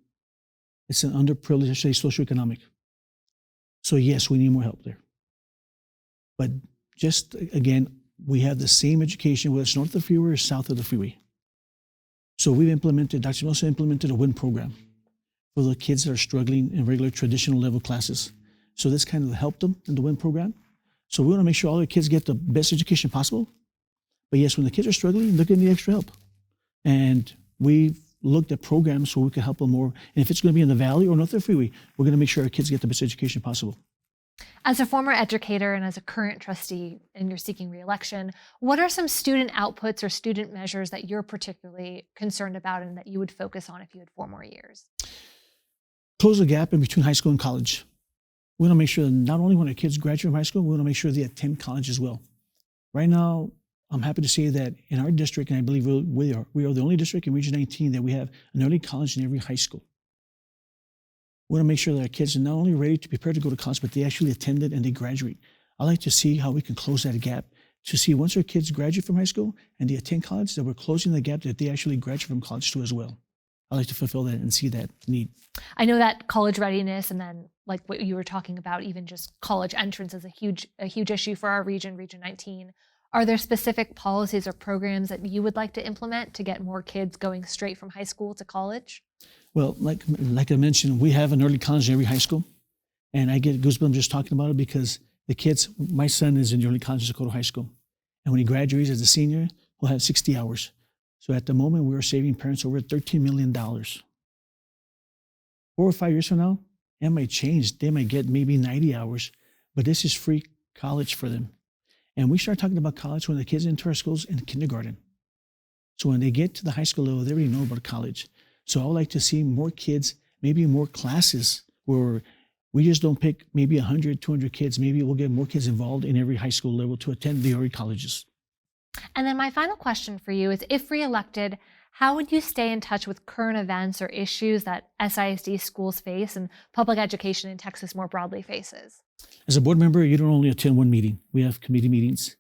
It's an underprivileged, I say, socioeconomic. So yes, we need more help there. But just again, we have the same education, whether it's north of the freeway or south of the freeway. So Dr. Nelson implemented a WIN program for the kids that are struggling in regular traditional level classes. So this kind of helped them in the WIN program. So we want to make sure all the kids get the best education possible. But yes, when the kids are struggling, they're going to need extra help. And we've looked at programs where we can help them more. And if it's going to be in the valley or north of the freeway, we're going to make sure our kids get the best education possible.
As a former educator and as a current trustee and you're seeking re-election, what are some student outputs or student measures that you're particularly concerned about and that you would focus on if you had 4 more years?
Close the gap in between high school and college. We want to make sure that not only when our kids graduate from high school, we want to make sure they attend college as well. Right now, I'm happy to say that in our district, and I believe we are the only district in Region 19 that we have an early college in every high school. We want to make sure that our kids are not only ready to prepare to go to college, but they actually attend it and they graduate. I like to see how we can close that gap, to see once our kids graduate from high school and they attend college, that we're closing the gap that they actually graduate from college too as well. I like to fulfill that and see that need.
I know that college readiness and then like what you were talking about, even just college entrance is a huge issue for our region, Region 19. Are there specific policies or programs that you would like to implement to get more kids going straight from high school to college?
Well, like I mentioned, we have an early college in every high school. And I get goosebumps just talking about it because the kids, my son is in the early college in Socorro High School. And when he graduates as a senior, he'll have 60 hours. So at the moment, we are saving parents over $13 million. 4 or 5 years from now, it might change. They might get maybe 90 hours, but this is free college for them. And we start talking about college when the kids enter our schools in kindergarten. So when they get to the high school level, they already know about college. So I would like to see more kids, maybe more classes where we just don't pick maybe 100, 200 kids. Maybe we'll get more kids involved in every high school level to attend the early colleges.
And then my final question for you is, if re-elected, how would you stay in touch with current events or issues that SISD schools face and public education in Texas more broadly faces?
As a board member, you don't only attend one meeting. We have committee meetings.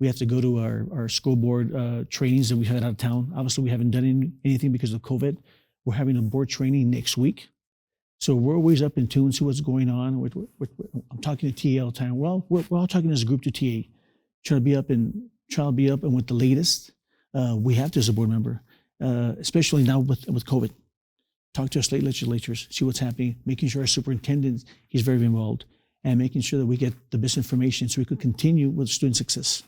We have to go to our school board trainings that we had out of town. Obviously, we haven't done anything because of COVID. We're having a board training next week. So we're always up in tune, see what's going on. I'm talking to TA all the time. We're all talking as a group to TA, trying to be up and with the latest. We have to as a board member, especially now with COVID. Talk to our state legislatures, see what's happening, making sure our superintendent is very involved, and making sure that we get the best information so we could continue with student success.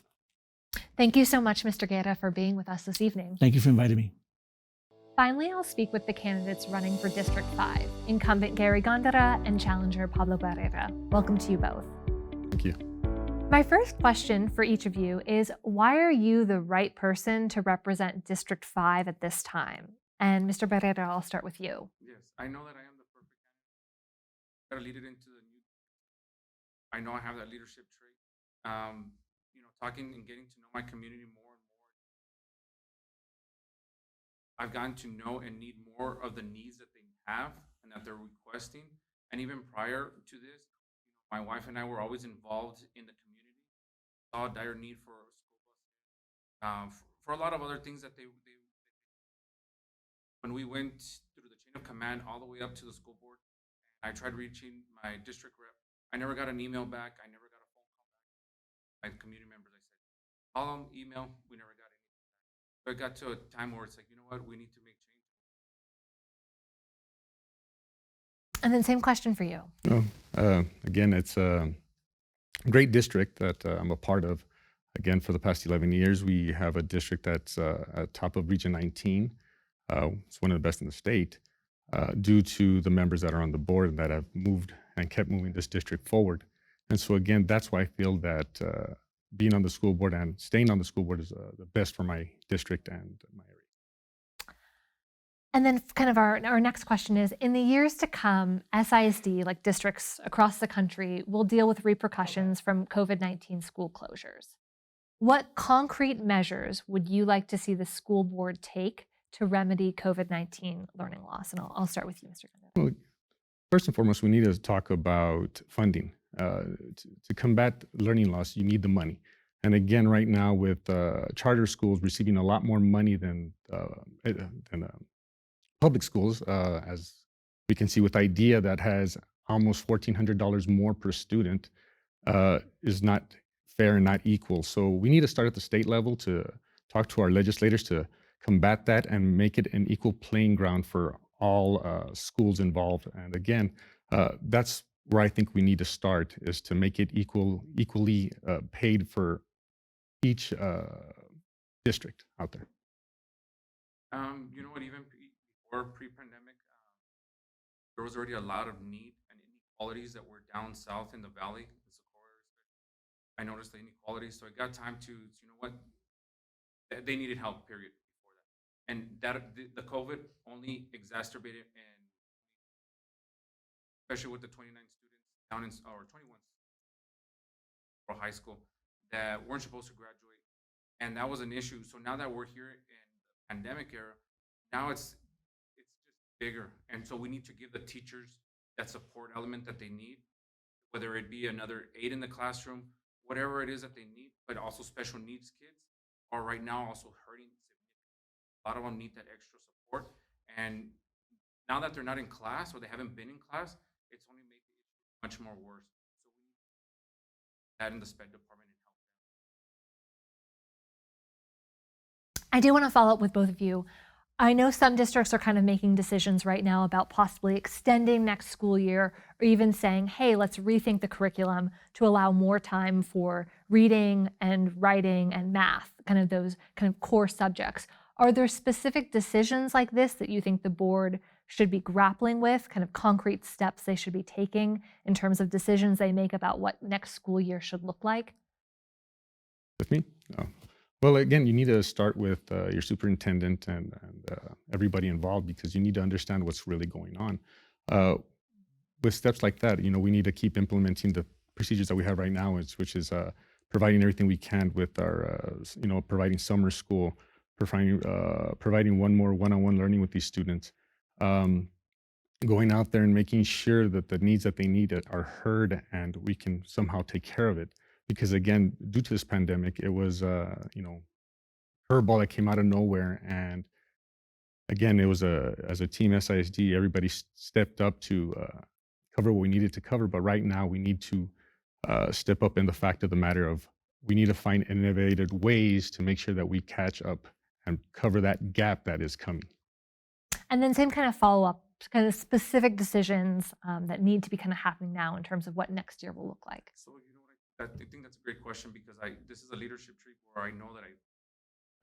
Thank you so much, Mr. Guerra, for being with us this evening.
Thank you for inviting me.
Finally, I'll speak with the candidates running for District 5, incumbent Gandara and challenger Pablo Barrera. Welcome to you both.
Thank you.
My first question for each of you is, why are you the right person to represent District 5 at this time? And Mr. Barrera, I'll start with you.
Yes, I know that I am the perfect candidate. I gotta lead it into the new. I know I have that leadership trait. Talking and getting to know my community more and more. I've gotten to know and need more of the needs that they have and that they're requesting. And even prior to this, my wife and I were always involved in the community. Saw a dire need for school buses, for a lot of other things that they. When we went through the chain of command all the way up to the school board, I tried reaching my district rep. I never got an email back. I never got a phone call back. My community members, I said, call them, email. We never got anything back. So it got to a time where it's like, you know what, we need to make change.
And then same question for you.
Again, it's a great district that I'm a part of. Again, for the past 11 years, we have a district that's at top of Region 19. It's one of the best in the state due to the members that are on the board that have moved and kept moving this district forward. And so again, that's why I feel that being on the school board and staying on the school board is the best for my district and my area.
And then kind of our next question is, in the years to come, SISD, like districts across the country, will deal with repercussions from COVID-19 school closures. What concrete measures would you like to see the school board take to remedy COVID-19 learning loss? And I'll start with you, Mr. Gandara.
Well, first and foremost, we need to talk about funding. To combat learning loss, you need the money. And again, right now with charter schools receiving a lot more money than public schools, as we can see with IDEA that has almost $1,400 more per student, is not fair and not equal. So we need to start at the state level to talk to our legislators to combat that and make it an equal playing ground for all schools involved. And again, that's where I think we need to start, is to make it equally paid for each district out there. You know what, even before pre-pandemic, there was already a lot of need and inequalities that were down south in the valley, in Socorro. I noticed the inequalities, so I got time to, you know what, they needed help, period. And that the COVID only exacerbated, and especially with the 29 students down in, or 21 for high school that weren't supposed to graduate, and that was an issue. So now that we're here in the pandemic era, now it's just bigger, and so we need to give the teachers that support element that they need, whether it be another aide in the classroom, whatever it is that they need. But also special needs kids are right now also hurting. A lot of them need that extra support, and now that they're not in class or they haven't been in class, it's only making it much more worse. So we need that in the SPED department and help them.
I do want to follow up with both of you. I know some districts are kind of making decisions right now about possibly extending next school year, or even saying, hey, let's rethink the curriculum to allow more time for reading and writing and math, kind of those kind of core subjects. Are there specific decisions like this that you think the board should be grappling with, kind of concrete steps they should be taking in terms of decisions they make about what next school year should look like?
With me? No. Well, again, you need to start with your superintendent and everybody involved, because you need to understand what's really going on. With steps like that, you know, we need to keep implementing the procedures that we have right now, which is providing everything we can with our, providing summer school, providing one more one-on-one learning with these students, going out there and making sure that the needs that they need are heard and we can somehow take care of it. because again, due to this pandemic, it was curveball that came out of nowhere. And again, it was as a team SISD, everybody stepped up to cover what we needed to cover. But right now, we need to step up in the fact of the matter of we need to find innovative ways to make sure that we catch up and cover that gap that is coming.
And then same kind of follow-up, kind of specific decisions that need to be kind of happening now in terms of what next year will look like.
So I think that's a great question, because this is a leadership trait where I know that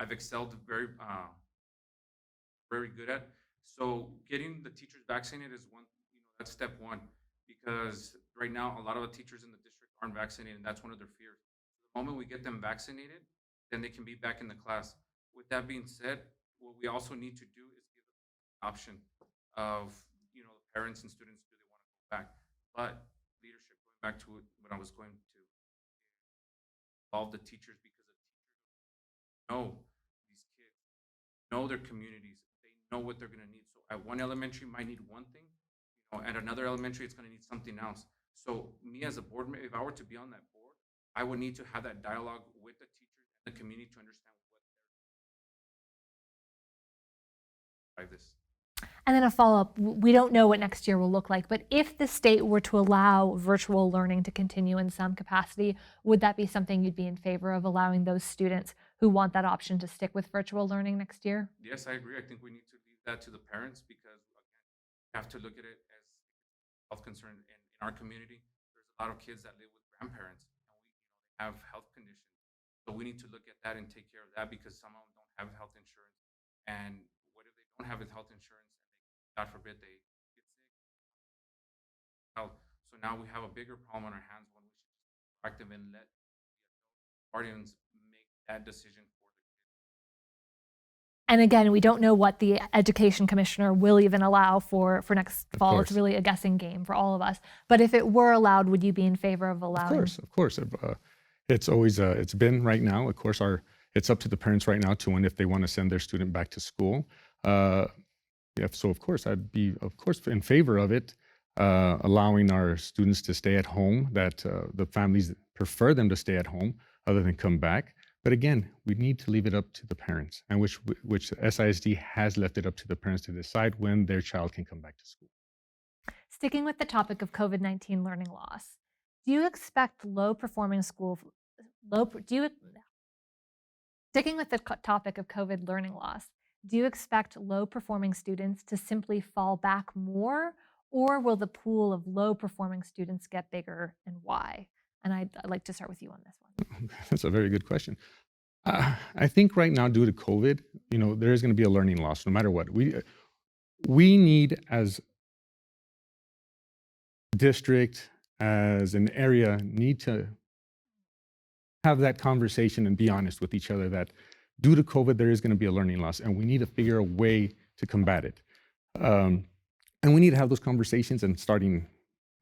I've excelled very good at. So getting the teachers vaccinated is that's step one, because right now a lot of the teachers in the district aren't vaccinated, and that's one of their fears. The moment we get them vaccinated, then they can be back in the class. With that being said, what we also need to do is give them the option of the parents and students, do they want to go back? But leadership, going back to what I was going to involve the teachers, because the teachers know these kids, know their communities, they know what they're going to need. So at one elementary might need one thing, at another elementary it's going to need something else. So me as a board member, if I were to be on that board, I would need to have that dialogue with the teachers and the community to understand what they're this.
And then a follow-up, we don't know what next year will look like, but if the state were to allow virtual learning to continue in some capacity, would that be something you'd be in favor of, allowing those students who want that option to stick with virtual learning next year?
Yes, I agree. I think we need to leave that to the parents, because again, we have to look at it as a health concern in our community. There's a lot of kids that live with grandparents, and they have health conditions. So we need to look at that and take care of that, because some of them don't have health insurance. And what if they don't have health insurance? God forbid they get sick. So now we have a bigger problem on our hands, when we should be proactive and let the guardians make that decision for the kids.
And again, we don't know what the education commissioner will even allow for next fall. It's really a guessing game for all of us. But if it were allowed, would you be in favor of allowing?
Of course. It's always it's been right now. Of course, it's up to the parents right now to when if they want to send their student back to school. So of course, I'd be in favor of it, allowing our students to stay at home, that the families prefer them to stay at home other than come back. But again, we need to leave it up to the parents, and which SISD has left it up to the parents to decide when their child can come back to school.
Sticking with the topic of COVID-19 learning loss, do you expect Sticking with the topic of COVID learning loss, do you expect low-performing students to simply fall back more, or will the pool of low-performing students get bigger, and why? And I'd like to start with you on this one.
That's a very good question. I think right now, due to COVID, there is going to be a learning loss no matter what. We need, as a district, as an area, need to have that conversation and be honest with each other that due to COVID, there is going to be a learning loss, and we need to figure a way to combat it. And we need to have those conversations, and starting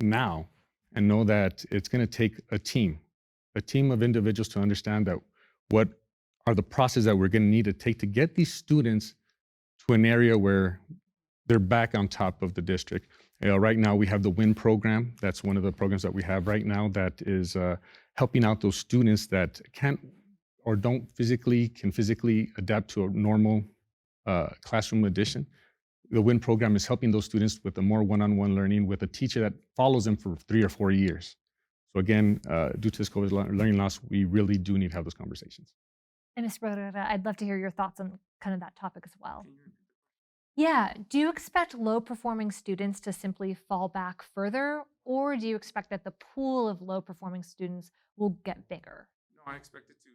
now, and know that it's going to take a team of individuals to understand that what are the processes that we're going to need to take to get these students to an area where they're back on top of the district. Right now, we have the WIN program. That's one of the programs that we have right now that is helping out those students that can't or don't can physically adapt to a normal classroom edition. The WIN program is helping those students with a more one-on-one learning with a teacher that follows them for 3 or 4 years. So again, due to this COVID learning loss, we really do need to have those conversations.
And Ms. Barrera, I'd love to hear your thoughts on kind of that topic as well. Yeah, do you expect low-performing students to simply fall back further, or do you expect that the pool of low-performing students will get bigger?
No, I expect it to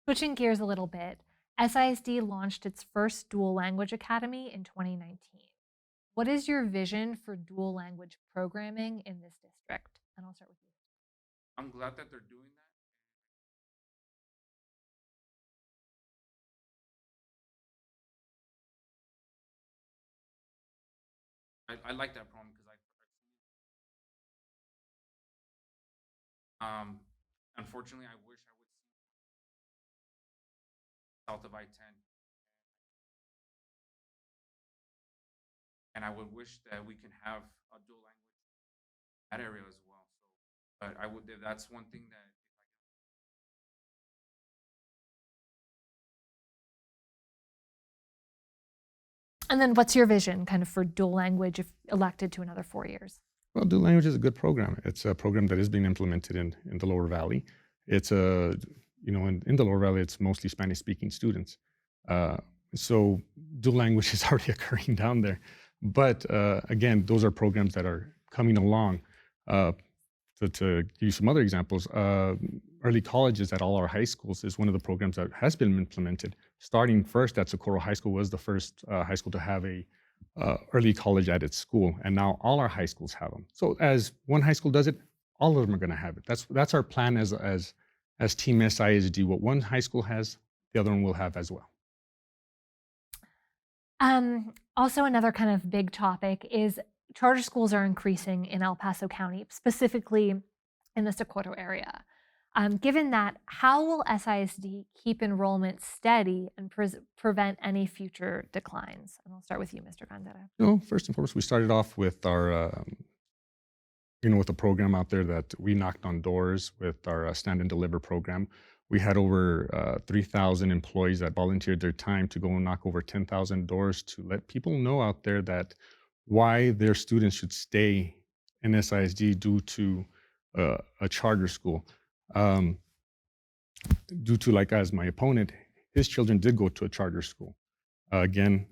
Switching gears a little bit, SISD launched its first dual language academy in 2019. What is your vision for dual language programming in this district? And I'll start with you.
I'm glad that they're doing that. I like that program because unfortunately, I wish I would see south of I-10, and I would wish that we can have a dual language in that area as well. So, but I would. That's one thing that
And then what's your vision kind of for dual language if elected to another 4 years?
Well, dual language is a good program. It's a program that is being implemented in the Lower Valley. It's in the Lower Valley, it's mostly Spanish-speaking students. So dual language is already occurring down there. But again, those are programs that are coming along. To give you some other examples, early colleges at all our high schools is one of the programs that has been implemented. Starting first at Socorro High School was the first high school to have a early college at its school, and now all our high schools have them. So as one high school does it, all of them are going to have it. That's our plan as Team SISD. What one high school has, the other one will have as well.
Also, another kind of big topic is charter schools are increasing in El Paso County, specifically in the Socorro area. Given that, how will SISD keep enrollment steady and prevent any future declines? And I'll start with you, Mr. Gandara.
First and foremost, we started off with our, with a program out there that we knocked on doors with our Stand and Deliver program. We had over 3,000 employees that volunteered their time to go and knock over 10,000 doors to let people know out there that why their students should stay in SISD due to a charter school. Due to, like as my opponent, his children did go to a charter school. Again,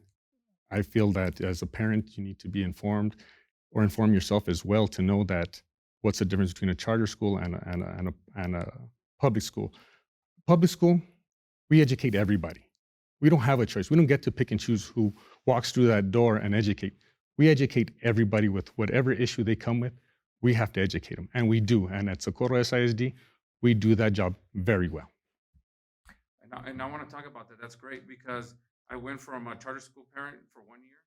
I feel that as a parent, you need to be informed or inform yourself as well to know that what's the difference between a charter school and a public school. Public school, we educate everybody. We don't have a choice. We don't get to pick and choose who walks through that door and educate. We educate everybody with whatever issue they come with. We have to educate them, and we do. And at Socorro SISD, we do that job very well.
And I want to talk about that. That's great because I went from a charter school parent for 1 year,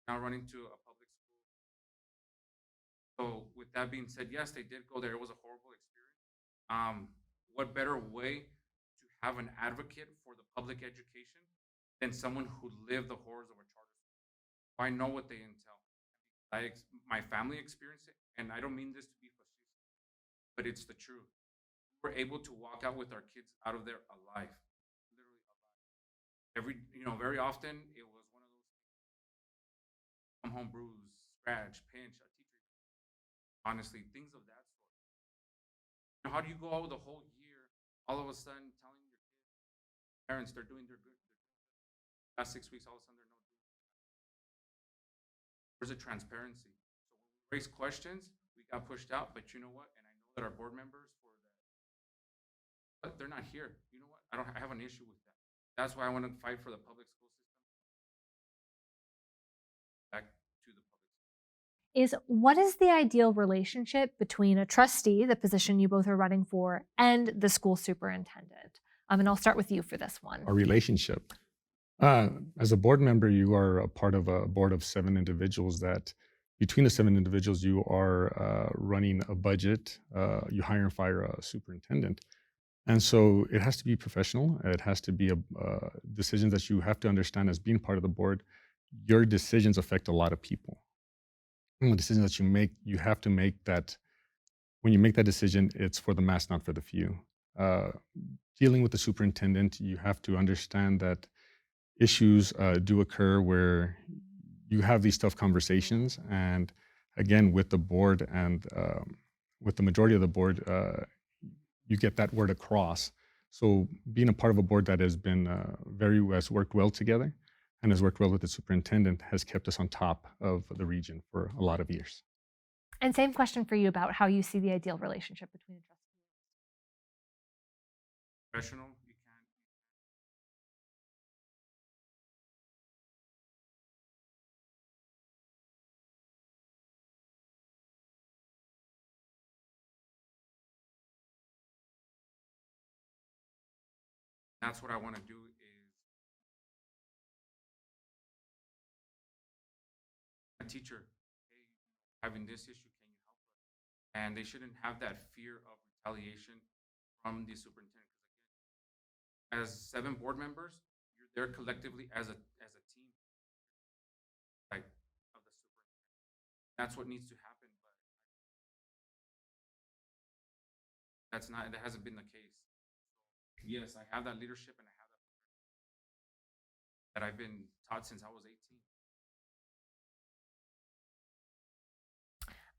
now running to a public school. So with that being said, yes, they did go there. It was a horrible experience. What better way to have an advocate for the public education than someone who lived the horrors of a charter school? I know what they entail. My family experienced it, and I don't mean this to be facetious, but it's the truth. We're able to walk out with our kids out of there alive, literally alive. Very often it was one of those things, come home bruised, scratch, pinch, a teacher, honestly, things of that sort. How do you go out the whole year, all of a sudden telling your kids, parents, they're doing their good, last 6 weeks, all of a sudden they're not doing it. Where's the transparency? So when we raise questions, we got pushed out, but you know what? And I know that our board members but they're not here. You know what? I have an issue with that. That's why I want to fight for the public school system. Back to the public school.
What is the ideal relationship between a trustee, the position you both are running for, and the school superintendent? And I'll start with you for this one.
A relationship. As a board member, you are a part of a board of 7 individuals that between the 7 individuals, you are running a budget, you hire and fire a superintendent. And so it has to be professional. It has to be decisions that you have to understand as being part of the board. Your decisions affect a lot of people. And the decisions that you make, you have to make that, when you make that decision, it's for the mass, not for the few. Dealing with the superintendent, you have to understand that issues do occur where you have these tough conversations. And again, with the board and with the majority of the board, you get that word across. So being a part of a board that has been has worked well together and has worked well with the superintendent has kept us on top of the region for a lot of years.
And same question for you about how you see the ideal relationship between the trustees.
Professional, you can't That's what I want to do is a teacher, hey, having this issue, can you help us? And they shouldn't have that fear of retaliation from the superintendent. As 7 board members, you're there collectively as a team, like of the superintendent. That's what needs to happen, but that hasn't been the case. Yes, I have that leadership and I have that I've been taught since I was 18.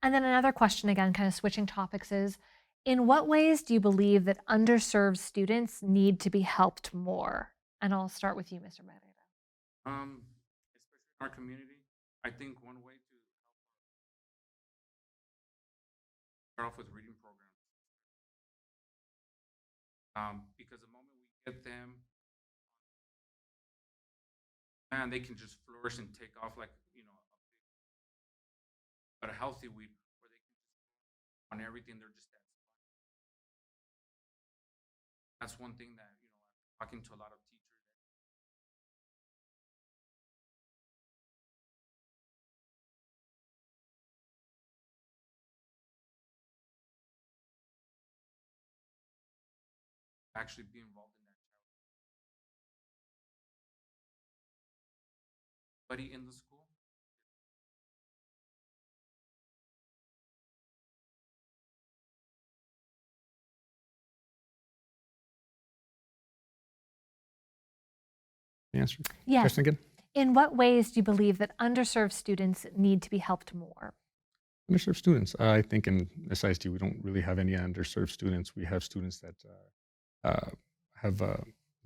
And then another question, again, kind of switching topics, is in what ways do you believe that underserved students need to be helped more? And I'll start with you, Mr. Barrera.
Especially in our community, I think one way to help start off with reading programs. Because the moment we get them, man, they can just flourish and take off like, but a healthy weed where they can just on everything, they're just that. That's one thing that, I'm talking to a lot of teachers. Actually be involved in that child. Buddy in the school.
Answer.
Yes.
Question again?
In what ways do you believe that underserved students need to be helped more?
Underserved students. I think in SISD, we don't really have any underserved students. We have students that have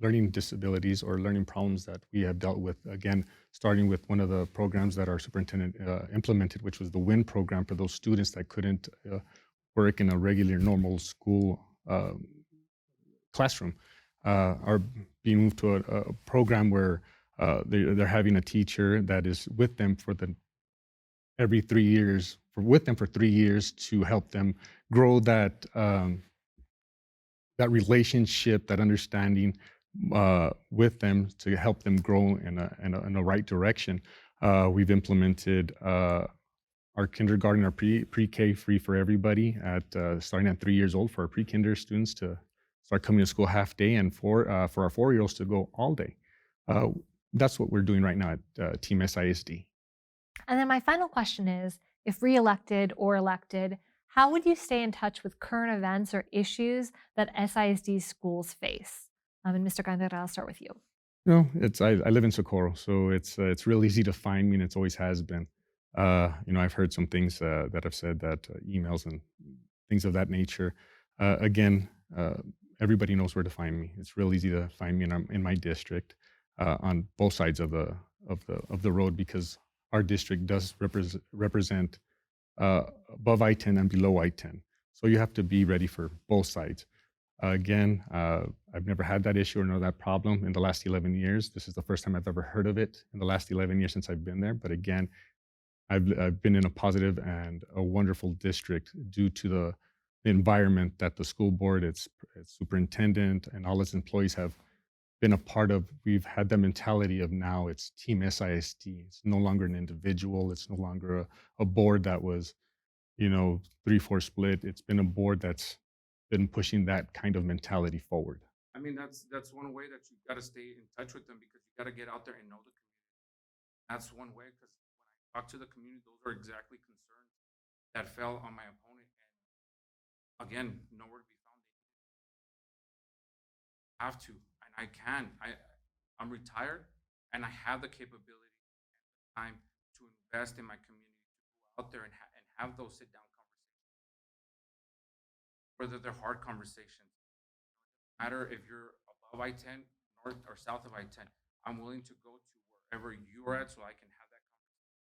learning disabilities or learning problems that we have dealt with. Again, starting with one of the programs that our superintendent implemented, which was the WIN program for those students that couldn't work in a regular, normal school classroom, are being moved to a program where they're having a teacher that is with them for every 3 years, with them for 3 years to help them grow that that relationship, that understanding with them to help them grow in a right direction. We've implemented our kindergarten, our pre-K free for everybody at starting at 3 years old for our pre-kinder students to start coming to school half day, and for our 4-year-olds to go all day. That's what we're doing right now at Team SISD.
And then my final question is, if re-elected or elected, how would you stay in touch with current events or issues that SISD schools face? And Mr. Gandara, I'll start with you.
No, I live in Socorro, so it's real easy to find me, and it's always has been. I've heard some things that I've said, that emails and things of that nature. Again, everybody knows where to find me. It's real easy to find me in my district on both sides of the road, because our district does represent above I-10 and below I-10. So you have to be ready for both sides. Again, I've never had that issue or know that problem in the last 11 years. This is the first time I've ever heard of it in the last 11 years since I've been there. But again, I've been in a positive and a wonderful district due to the environment that the school board, its superintendent, and all its employees have been a part of. We've had the mentality of now it's Team SISD. It's no longer an individual. It's no longer a board that was, 3-4 split. It's been a board that's been pushing that kind of mentality forward.
I mean, that's one way that you've got to stay in touch with them, because you got to get out there and know the community. That's one way, because when I talk to the community, those are exactly concerns that fell on my opponent. And again, nowhere to be found. I have to, and I can. I'm retired, and I have the capability and the time to invest in my community, to go out there and have those sit-down conversations, whether they're hard conversations. No matter if you're above I-10, north or south of I-10, I'm willing to go to wherever you're at so I can have that conversation.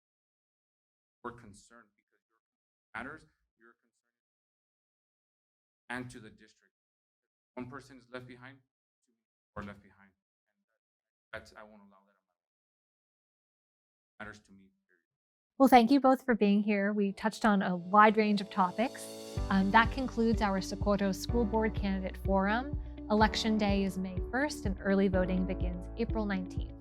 We're concerned because your matters, your concern, and to the district. One person is left behind, two are left behind. And I won't allow that on my own. Matters to me.
Well, thank you both for being here. We touched on a wide range of topics. That concludes our Socorro School Board Candidate Forum. Election Day is May 1st and early voting begins April 19th.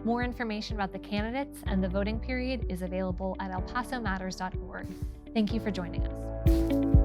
More information about the candidates and the voting period is available at elpasomatters.org. Thank you for joining us.